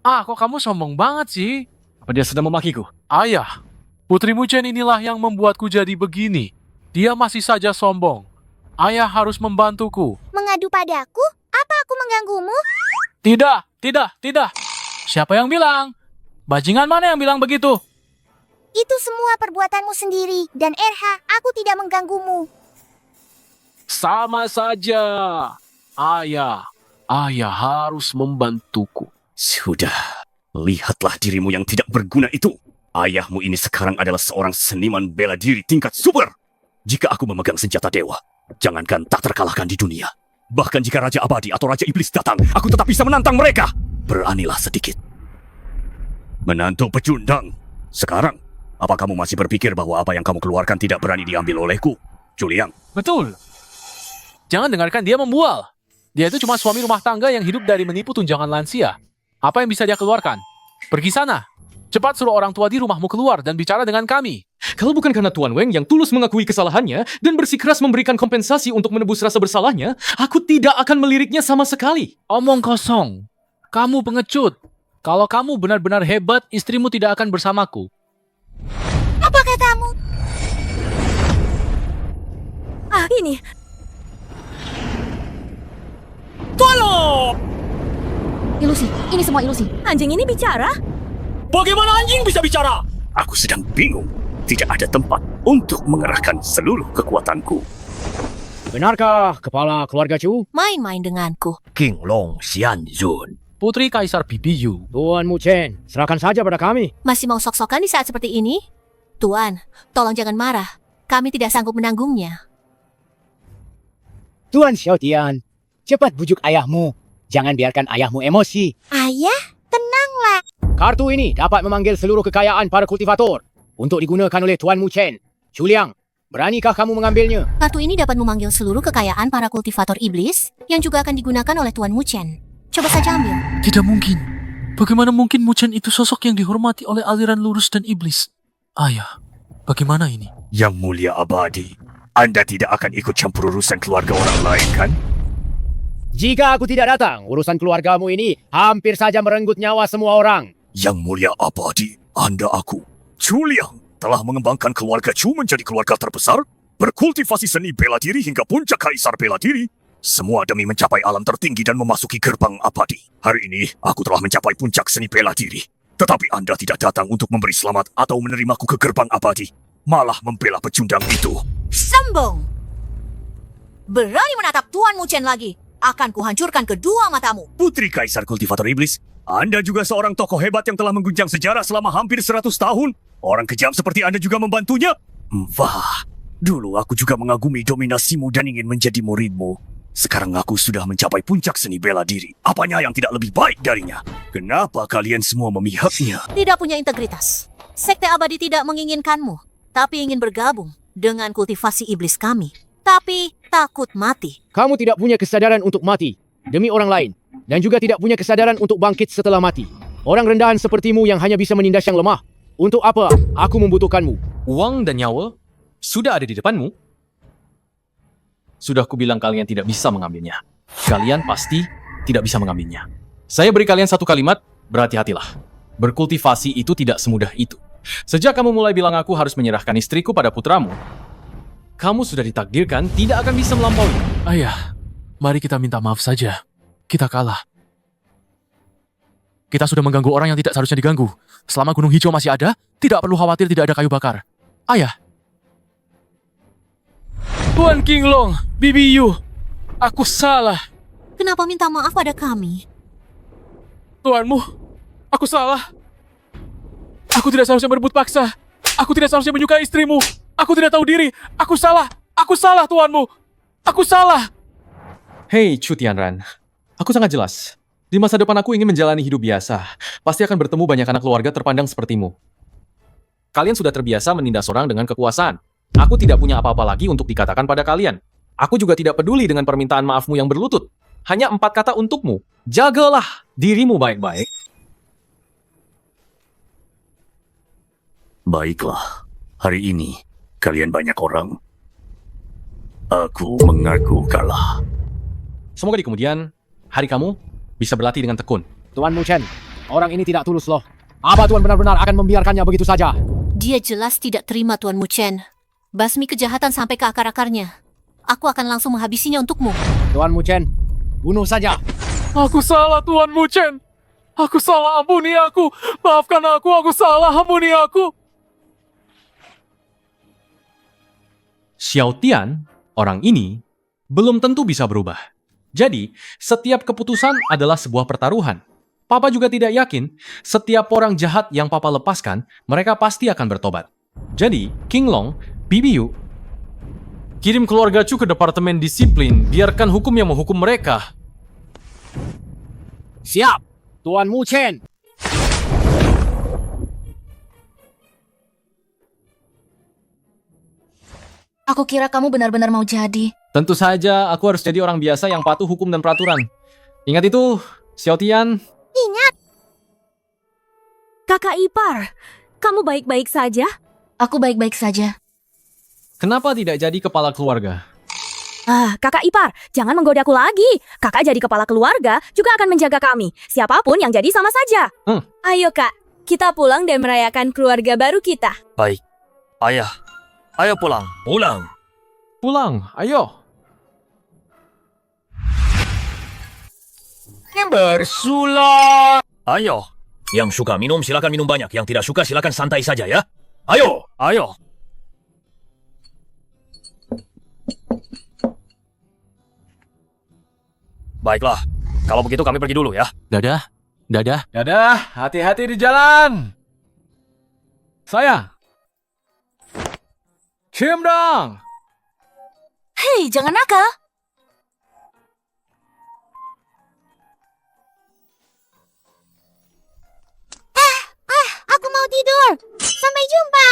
Ah, kok kamu sombong banget sih? Apa dia sedang memakiku? Ayah, Putri Mu Chen inilah yang membuatku jadi begini. Dia masih saja sombong. Ayah harus membantuku. Mengadu padaku? Apa aku mengganggumu? Tidak. Siapa yang bilang? Bajingan mana yang bilang begitu? Itu semua perbuatanmu sendiri. Dan Erha, aku tidak mengganggumu. Sama saja. Ayah harus membantuku. Sudah, lihatlah dirimu yang tidak berguna itu. Ayahmu ini sekarang adalah seorang seniman bela diri tingkat super. Jika aku memegang senjata dewa, jangankan tak terkalahkan di dunia. Bahkan jika Raja Abadi atau Raja Iblis datang, aku tetap bisa menantang mereka. Beranilah sedikit. Menantu pecundang. Sekarang, apa kamu masih berpikir bahwa apa yang kamu keluarkan tidak berani diambil olehku? Juliang. Betul. Jangan dengarkan dia membual. Dia itu cuma suami rumah tangga yang hidup dari menipu tunjangan lansia. Apa yang bisa dia keluarkan? Pergi sana. Cepat suruh orang tua di rumahmu keluar dan bicara dengan kami. Kalau bukan karena Tuan Weng yang tulus mengakui kesalahannya dan bersikeras memberikan kompensasi untuk menebus rasa bersalahnya, aku tidak akan meliriknya sama sekali. Omong kosong. Kamu pengecut. Kalau kamu benar-benar hebat, istrimu tidak akan bersamaku. Apa katamu? Ini. Tolong! Ilusi, ini semua ilusi. Anjing ini bicara? Bagaimana anjing bisa bicara? Aku sedang bingung. Tidak ada tempat untuk mengerahkan seluruh kekuatanku. Benarkah kepala keluarga Chu? Main-main denganku. King Long Xianzun. Putri Kaisar Bibiyu. Tuan Mu Chen, serahkan saja pada kami. Masih mau sok-sokan di saat seperti ini? Tuan, tolong jangan marah. Kami tidak sanggup menanggungnya. Tuan Xiao Tian, Cepat bujuk ayahmu. Jangan biarkan ayahmu emosi. Ayah, tenanglah. Kartu ini dapat memanggil seluruh kekayaan para kultivator untuk digunakan oleh Tuan Mu Chen. Chuliang, beranikah kamu mengambilnya? Kartu ini dapat memanggil seluruh kekayaan para kultivator iblis yang juga akan digunakan oleh Tuan Mu Chen. Coba saja ambil. Tidak mungkin. Bagaimana mungkin Mu Chen itu sosok yang dihormati oleh aliran lurus dan iblis? Ayah, bagaimana ini? Yang Mulia Abadi, Anda tidak akan ikut campur urusan keluarga orang lain, kan? Jika aku tidak datang, urusan keluargamu ini hampir saja merenggut nyawa semua orang. Yang Mulia Abadi, Anda aku, Chuliang, telah mengembangkan keluarga Chu menjadi keluarga terbesar, berkultivasi seni bela diri hingga puncak kaisar bela diri. Semua demi mencapai alam tertinggi dan memasuki gerbang abadi. Hari ini, aku telah mencapai puncak seni bela diri. Tetapi Anda tidak datang untuk memberi selamat atau menerimaku ke gerbang abadi. Malah membela pecundang itu. Sombong! Berani menatap Tuan Mu Chen lagi. Akan kuhancurkan kedua matamu. Putri Kaisar Kultivator Iblis, Anda juga seorang tokoh hebat yang telah mengguncang sejarah selama hampir 100 tahun. Orang kejam seperti Anda juga membantunya? Wah, dulu aku juga mengagumi dominasimu dan ingin menjadi muridmu. Sekarang aku sudah mencapai puncak seni bela diri. Apanya yang tidak lebih baik darinya? Kenapa kalian semua memihaknya? Tidak punya integritas. Sekte abadi tidak menginginkanmu, tapi ingin bergabung dengan kultivasi iblis kami. Tapi takut mati. Kamu tidak punya kesadaran untuk mati demi orang lain. Dan juga tidak punya kesadaran untuk bangkit setelah mati. Orang rendahan sepertimu yang hanya bisa menindas yang lemah. Untuk apa aku membutuhkanmu? Uang dan nyawa sudah ada di depanmu. Sudah kubilang kalian tidak bisa mengambilnya. Kalian pasti tidak bisa mengambilnya. Saya beri kalian satu kalimat, berhati-hatilah. Berkultivasi itu tidak semudah itu. Sejak kamu mulai bilang aku harus menyerahkan istriku pada putramu, kamu sudah ditakdirkan tidak akan bisa melampaui. Ayah, mari kita minta maaf saja. Kita kalah. Kita sudah mengganggu orang yang tidak seharusnya diganggu. Selama Gunung Hijau masih ada, tidak perlu khawatir tidak ada kayu bakar. Ayah. Tuan Qinglong, Bibi Yu, aku salah. Kenapa minta maaf pada kami? Tuanmu, aku salah. Aku tidak seharusnya berebut paksa. Aku tidak seharusnya menyukai istrimu. Aku tidak tahu diri. Aku salah. Aku salah, tuanmu. Aku salah. Hei, Chu Tianran. Aku sangat jelas. Di masa depan aku ingin menjalani hidup biasa. Pasti akan bertemu banyak anak keluarga terpandang sepertimu. Kalian sudah terbiasa menindas orang dengan kekuasaan. Aku tidak punya apa-apa lagi untuk dikatakan pada kalian. Aku juga tidak peduli dengan permintaan maafmu yang berlutut. Hanya 4 kata untukmu. Jagalah dirimu baik-baik. Baiklah, hari ini kalian banyak orang. Aku mengaku kalah. Semoga di kemudian hari kamu bisa berlatih dengan tekun. Tuan Mu Chen, orang ini tidak tulus loh. Apa Tuan benar-benar akan membiarkannya begitu saja? Dia jelas tidak terima Tuan Mu Chen. Basmi kejahatan sampai ke akar-akarnya. Aku akan langsung menghabisinya untukmu. Tuan Mu Chen, bunuh saja. Aku salah, Tuan Mu Chen. Aku salah, ampuni aku. Maafkan aku salah, ampuni aku. Xiao Tian, orang ini, belum tentu bisa berubah. Jadi, setiap keputusan adalah sebuah pertaruhan. Papa juga tidak yakin setiap orang jahat yang Papa lepaskan, mereka pasti akan bertobat. Jadi, Qinglong, Bibi Yu, kirim keluarga Chu ke Departemen Disiplin, biarkan hukum yang menghukum mereka. Siap, Tuan Mu Chen. Aku kira kamu benar-benar mau jadi. Tentu saja, aku harus jadi orang biasa yang patuh hukum dan peraturan. Ingat itu, Xiao Tian. Ingat. Kakak ipar, kamu baik-baik saja? Aku baik-baik saja. Kenapa tidak jadi kepala keluarga? Kakak ipar, jangan menggoda aku lagi. Kakak jadi kepala keluarga juga akan menjaga kami. Siapapun yang jadi sama saja. Ayo kak, kita pulang dan merayakan keluarga baru kita. Baik, ayah. Ayo pulang. Pulang. Pulang, ayo. Bersulat. Ayo. Yang suka minum silakan minum banyak. Yang tidak suka silakan santai saja ya. Ayo. Ayo. Baiklah. Kalau begitu kami pergi dulu ya. Dadah. Dadah. Dadah, hati-hati di jalan. Saya. Cium dong. Hei, jangan nakal. tidur. Sampai jumpa.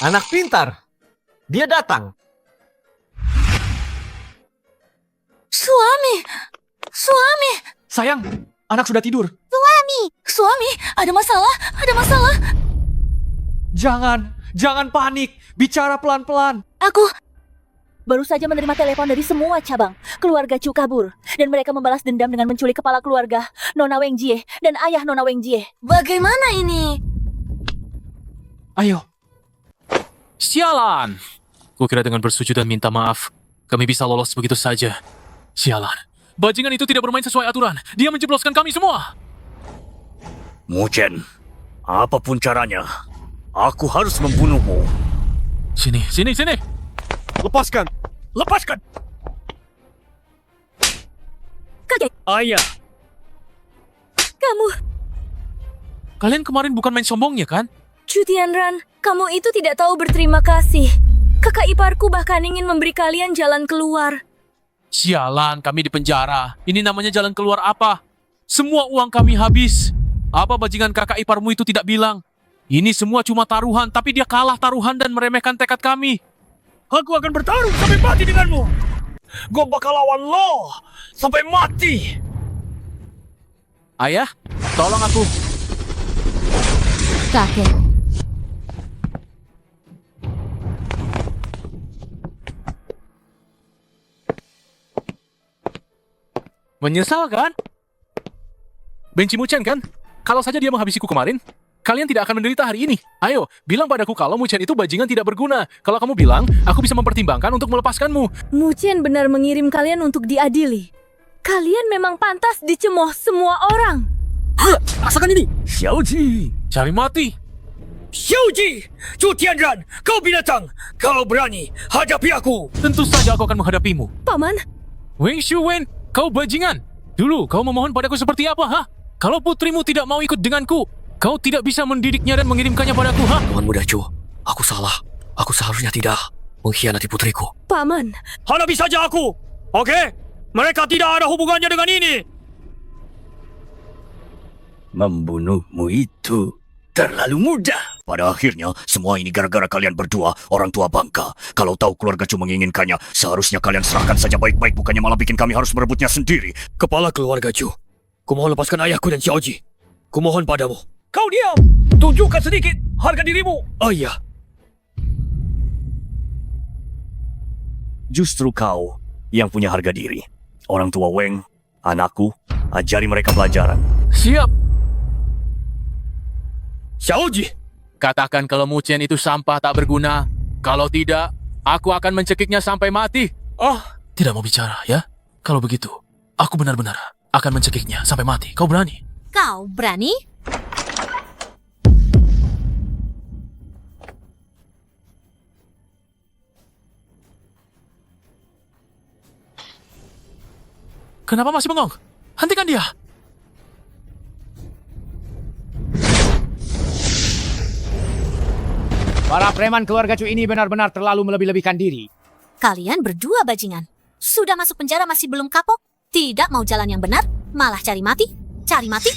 Anak pintar. Dia datang. Suami! Suami! Sayang, anak sudah tidur. Suami! Ada masalah! Ada masalah! Jangan panik. Bicara pelan-pelan. Aku... Baru saja menerima telepon dari semua cabang. Keluarga Chu kabur. Dan mereka membalas dendam dengan menculik kepala keluarga, Nona Weng Jie, dan ayah Nona Weng Jie. Bagaimana ini? Ayo. Sialan! Kukira dengan bersujud dan minta maaf, kami bisa lolos begitu saja. Sialan. Bajingan itu tidak bermain sesuai aturan. Dia menjebloskan kami semua. Mu Chen, apapun caranya, aku harus membunuhmu. Sini. Lepaskan. Lepaskan! Kakek, Ayah, kamu... Kalian kemarin bukan main sombongnya kan? Chu Tianran, kamu itu tidak tahu berterima kasih. Kakak iparku bahkan ingin memberi kalian jalan keluar. Sialan, kami di penjara. Ini namanya jalan keluar apa? Semua uang kami habis. Apa bajingan kakak iparmu itu tidak bilang? Ini semua cuma taruhan, tapi dia kalah taruhan dan meremehkan tekad kami. aku akan bertarung sampai mati denganmu. Gue bakal lawan lo sampai mati. Ayah, tolong aku. Kakek, Menyesal kan? Benci Mu Chen kan? Kalau saja dia menghabisiku kemarin, kalian tidak akan menderita hari ini. Ayo, bilang padaku kalau Mu Chen itu bajingan tidak berguna. Kalau kamu bilang, aku bisa mempertimbangkan untuk melepaskanmu. Mu Chen benar mengirim kalian untuk diadili. Kalian memang pantas dicemooh semua orang. Rasakan ini. Xiaoji. Cari mati. Xiaoji. Chu Tianran, kau binatang. Kau berani hadapi aku. Tentu saja aku akan menghadapimu. Paman. Wing Shuwen, kau bajingan. Dulu kau memohon padaku seperti apa, ha? Kalau putrimu tidak mau ikut denganku, kau tidak bisa mendidiknya dan mengirimkannya padaku, ha? Tuan Muda Chu, aku salah. Aku seharusnya tidak mengkhianati putriku. Paman. Hadapi saja aku. Oke? Mereka tidak ada hubungannya dengan ini. Membunuhmu itu terlalu mudah. Pada akhirnya, semua ini gara-gara kalian berdua, orang tua bangka. Kalau tahu keluarga Chu menginginkannya, seharusnya kalian serahkan saja baik-baik, bukannya malah bikin kami harus merebutnya sendiri. Kepala keluarga Chu, kumohon lepaskan ayahku dan Xiaoji. Kumohon padamu. Kau diam! Tunjukkan sedikit harga dirimu! Ayah. Justru kau yang punya harga diri. Orang tua Weng, anakku, ajari mereka pelajaran. Siap. Xiaoji! Katakan kalau Mu Chen itu sampah tak berguna. Kalau tidak, aku akan mencekiknya sampai mati. Tidak mau bicara, ya? Kalau begitu, aku benar-benar akan mencekiknya sampai mati. Kau berani? Kau berani? Kenapa masih bengong? Hentikan dia! Para preman keluarga Chu ini benar-benar terlalu melebih-lebihkan diri. Kalian berdua bajingan. Sudah masuk penjara masih belum kapok? Tidak mau jalan yang benar? Malah cari mati? Cari mati?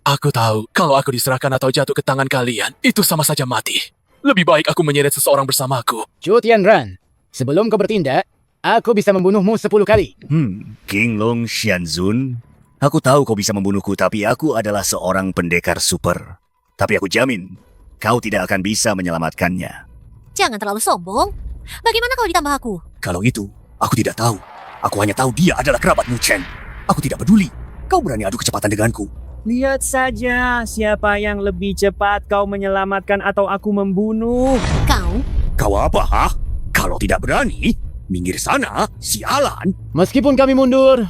Aku tahu, kalau aku diserahkan atau jatuh ke tangan kalian, itu sama saja mati. Lebih baik aku menyeret seseorang bersamaku. Chu Tianran, sebelum kau bertindak, aku bisa membunuhmu 10 kali. King Long Xianzun, aku tahu kau bisa membunuhku, tapi aku adalah seorang pendekar super. Tapi aku jamin, kau tidak akan bisa menyelamatkannya. Jangan terlalu sombong. Bagaimana kau ditambah aku? Kalau itu, aku tidak tahu. Aku hanya tahu dia adalah kerabat Mu Chen. Aku tidak peduli. Kau berani adu kecepatan denganku. Lihat saja siapa yang lebih cepat, kau menyelamatkan atau aku membunuh. Kau apa, ha? Kalau tidak berani, minggir sana, sialan. Meskipun kami mundur,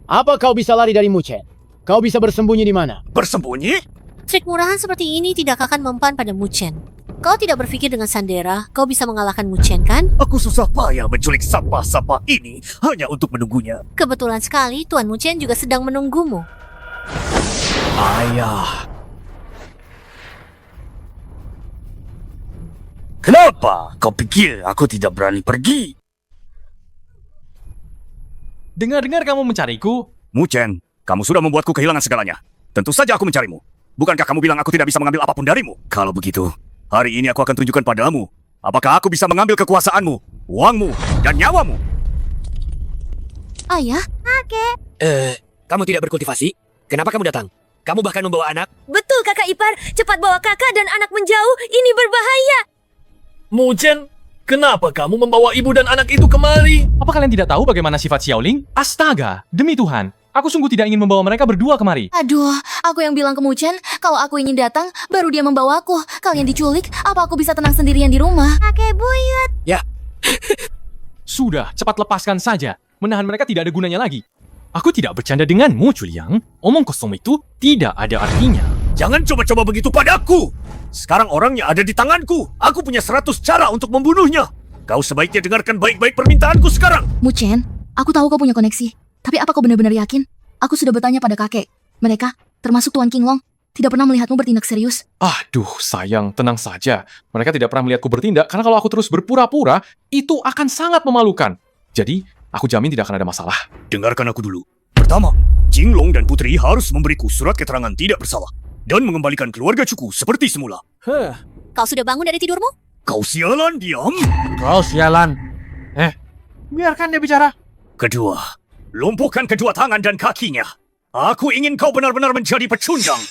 apa kau bisa lari dari Mu Chen? Kau bisa bersembunyi di mana? Bersembunyi? Trik murahan seperti ini tidak akan mempan pada Mu Chen. Kau tidak berpikir dengan sandera, kau bisa mengalahkan Mu Chen, kan? Aku susah payah menculik sampah-sampah ini hanya untuk menunggunya. Kebetulan sekali Tuan Mu Chen juga sedang menunggumu. Ayah. Kenapa? Kau pikir aku tidak berani pergi? Dengar-dengar kamu mencariku. Mu Chen, kamu sudah membuatku kehilangan segalanya. Tentu saja aku mencarimu. Bukankah kamu bilang aku tidak bisa mengambil apapun darimu? Kalau begitu, hari ini aku akan tunjukkan padamu. Apakah aku bisa mengambil kekuasaanmu, uangmu, dan nyawamu? Ayah? Kakek. Kamu tidak berkultivasi? Kenapa kamu datang? Kamu bahkan membawa anak? Betul kakak ipar, cepat bawa kakak dan anak menjauh, ini berbahaya. Mu Chen, kenapa kamu membawa ibu dan anak itu kemari? Apa kalian tidak tahu bagaimana sifat Xiaoling? Astaga, demi Tuhan, aku sungguh tidak ingin membawa mereka berdua kemari. Aduh, aku yang bilang ke Muchen, kalau aku ingin datang, baru dia membawa aku. Kalian diculik, apa aku bisa tenang sendirian di rumah? Kakek buyut. Ya. Sudah, cepat lepaskan saja. Menahan mereka tidak ada gunanya lagi. Aku tidak bercanda denganmu, Juliang. Omong kosong itu tidak ada artinya. Jangan coba-coba begitu padaku. Sekarang orangnya ada di tanganku. Aku punya 100 cara untuk membunuhnya. Kau sebaiknya dengarkan baik-baik permintaanku sekarang. Muchen, aku tahu kau punya koneksi. Tapi apa kau benar-benar yakin? Aku sudah bertanya pada kakek. Mereka, termasuk Tuan Qinglong, tidak pernah melihatmu bertindak serius. Aduh, sayang, tenang saja. Mereka tidak pernah melihatku bertindak karena kalau aku terus berpura-pura, itu akan sangat memalukan. Jadi, aku jamin tidak akan ada masalah. Dengarkan aku dulu. Pertama, Qinglong dan Putri harus memberiku surat keterangan tidak bersalah dan mengembalikan keluarga Cuku seperti semula. Kau sudah bangun dari tidurmu? Kau sialan, diam. Kau sialan. Biarkan dia bicara. Kedua, lumpuhkan kedua tangan dan kakinya. Aku ingin kau benar-benar menjadi pecundang.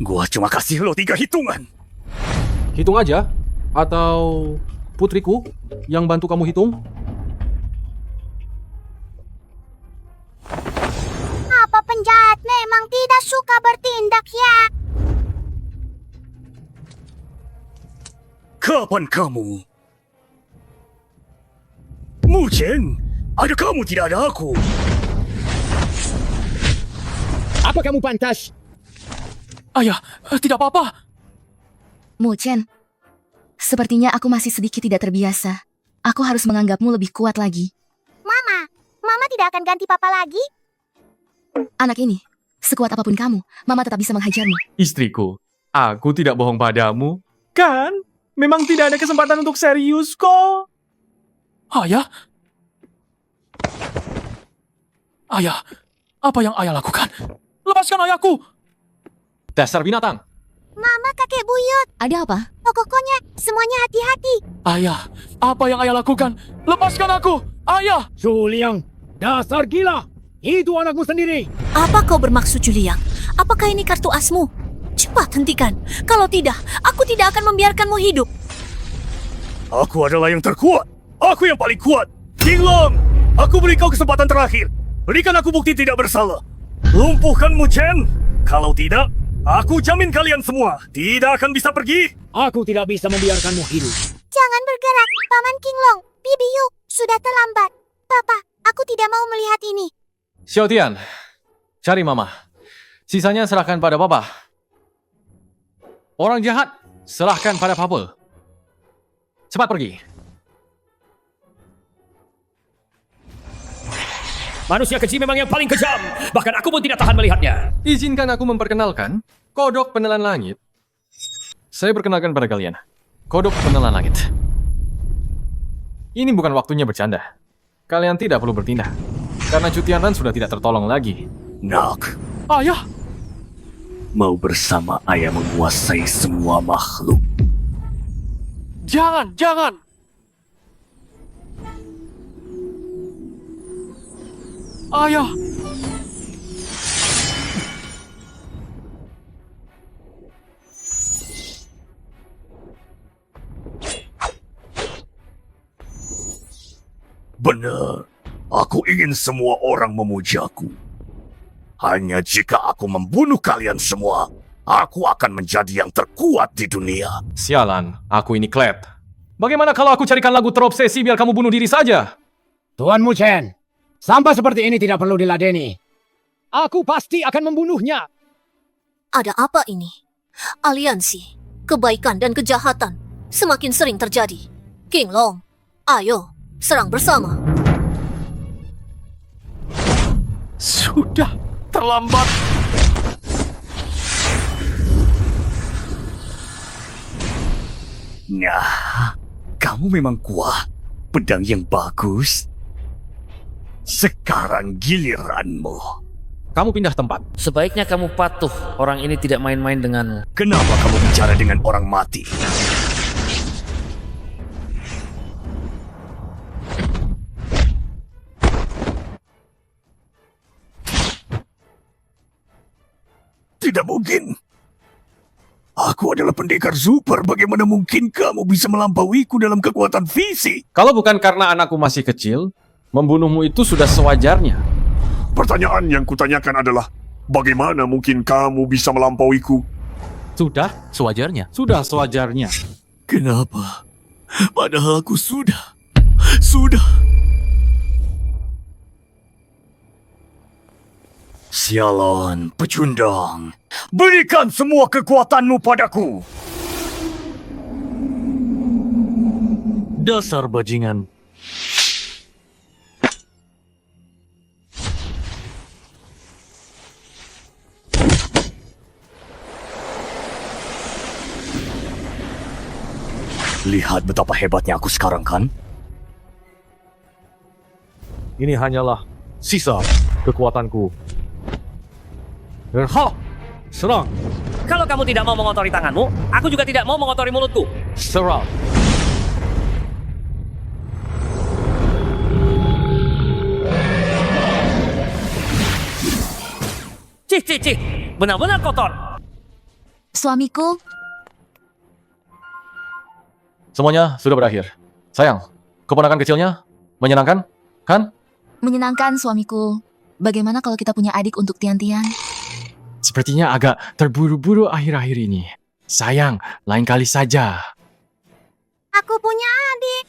Gua cuma kasih lo 3 hitungan. Hitung aja. Atau putriku yang bantu kamu hitung. Apa penjahat memang tidak suka bertindak ya? Kapan kamu? Mu Chen, ada kamu tidak ada aku. Apa kamu pantas? Ayah, tidak apa-apa. Muchen, sepertinya aku masih sedikit tidak terbiasa. Aku harus menganggapmu lebih kuat lagi. Mama tidak akan ganti papa lagi? Anak ini, sekuat apapun kamu, Mama tetap bisa menghajarmu. Istriku, aku tidak bohong padamu. Kan? Memang tidak ada kesempatan untuk serius kok. Ayah? Ayah, apa yang ayah lakukan? Lepaskan ayahku! Dasar binatang. Mama, kakek buyut. Ada apa? Pokoknya semuanya hati-hati. Ayah, apa yang ayah lakukan? Lepaskan aku! Ayah! Juliang, dasar gila! Itu anakmu sendiri! Apa kau bermaksud, Juliang? Apakah ini kartu asmu? Cepat hentikan. Kalau tidak, aku tidak akan membiarkanmu hidup. Aku adalah yang terkuat. Aku yang paling kuat. Qinglong, aku beri kau kesempatan terakhir. Berikan aku bukti tidak bersalah. Lumpuhkan Mu Chen. Kalau tidak, aku jamin kalian semua tidak akan bisa pergi. Aku tidak bisa membiarkanmu hidup. Jangan bergerak, Paman Qinglong. Bibi Yu, sudah terlambat. Papa, aku tidak mau melihat ini. Xiaotian, cari Mama. Sisanya serahkan pada Papa. Orang jahat, serahkan pada Papa. Cepat pergi. Manusia keji memang yang paling kejam. Bahkan aku pun tidak tahan melihatnya. Izinkan aku memperkenalkan Kodok Penelan Langit. Saya perkenalkan pada kalian. Kodok Penelan Langit. Ini bukan waktunya bercanda. Kalian tidak perlu bertindak. Karena Cutianran sudah tidak tertolong lagi. Nak, Ayah! mau bersama ayah menguasai semua makhluk. Jangan, jangan! Ayah! Benar, aku ingin semua orang memujaku. Hanya jika aku membunuh kalian semua, aku akan menjadi yang terkuat di dunia. Sialan, aku ini Kled. Bagaimana kalau aku carikan lagu terobsesi biar kamu bunuh diri saja? Tuan Mu Chen, sampah seperti ini tidak perlu diladeni. Aku pasti akan membunuhnya. Ada apa ini? Aliansi, kebaikan dan kejahatan semakin sering terjadi. Qinglong, ayo, serang bersama. Sudah terlambat. Nah, kamu memang kuat. Pedang yang bagus. Sekarang giliranmu. Kamu pindah tempat. Sebaiknya kamu patuh. Orang ini tidak main-main denganmu. Kenapa kamu bicara dengan orang mati? Tidak mungkin. Aku adalah pendekar super. Bagaimana mungkin kamu bisa melampauiku dalam kekuatan fisik? Kalau bukan karena anakku masih kecil, membunuhmu itu sudah sewajarnya. Pertanyaan yang kutanyakan adalah, bagaimana mungkin kamu bisa melampauiku? Sudah sewajarnya. Sudah sewajarnya. Kenapa? Padahal aku sudah. Sialan, pecundang. Berikan semua kekuatanmu padaku. Dasar bajingan. Lihat betapa hebatnya aku sekarang, kan? Ini hanyalah sisa kekuatanku. Erha! Serang! Kalau kamu tidak mau mengotori tanganmu, aku juga tidak mau mengotori mulutku. Serang! Cih, benar-benar kotor. Suamiku, Semuanya sudah berakhir. Sayang, keponakan kecilnya menyenangkan, kan? menyenangkan suamiku. Bagaimana kalau kita punya adik untuk Tian-Tian? Sepertinya agak terburu-buru akhir-akhir ini. Sayang, lain kali saja. Aku punya adik.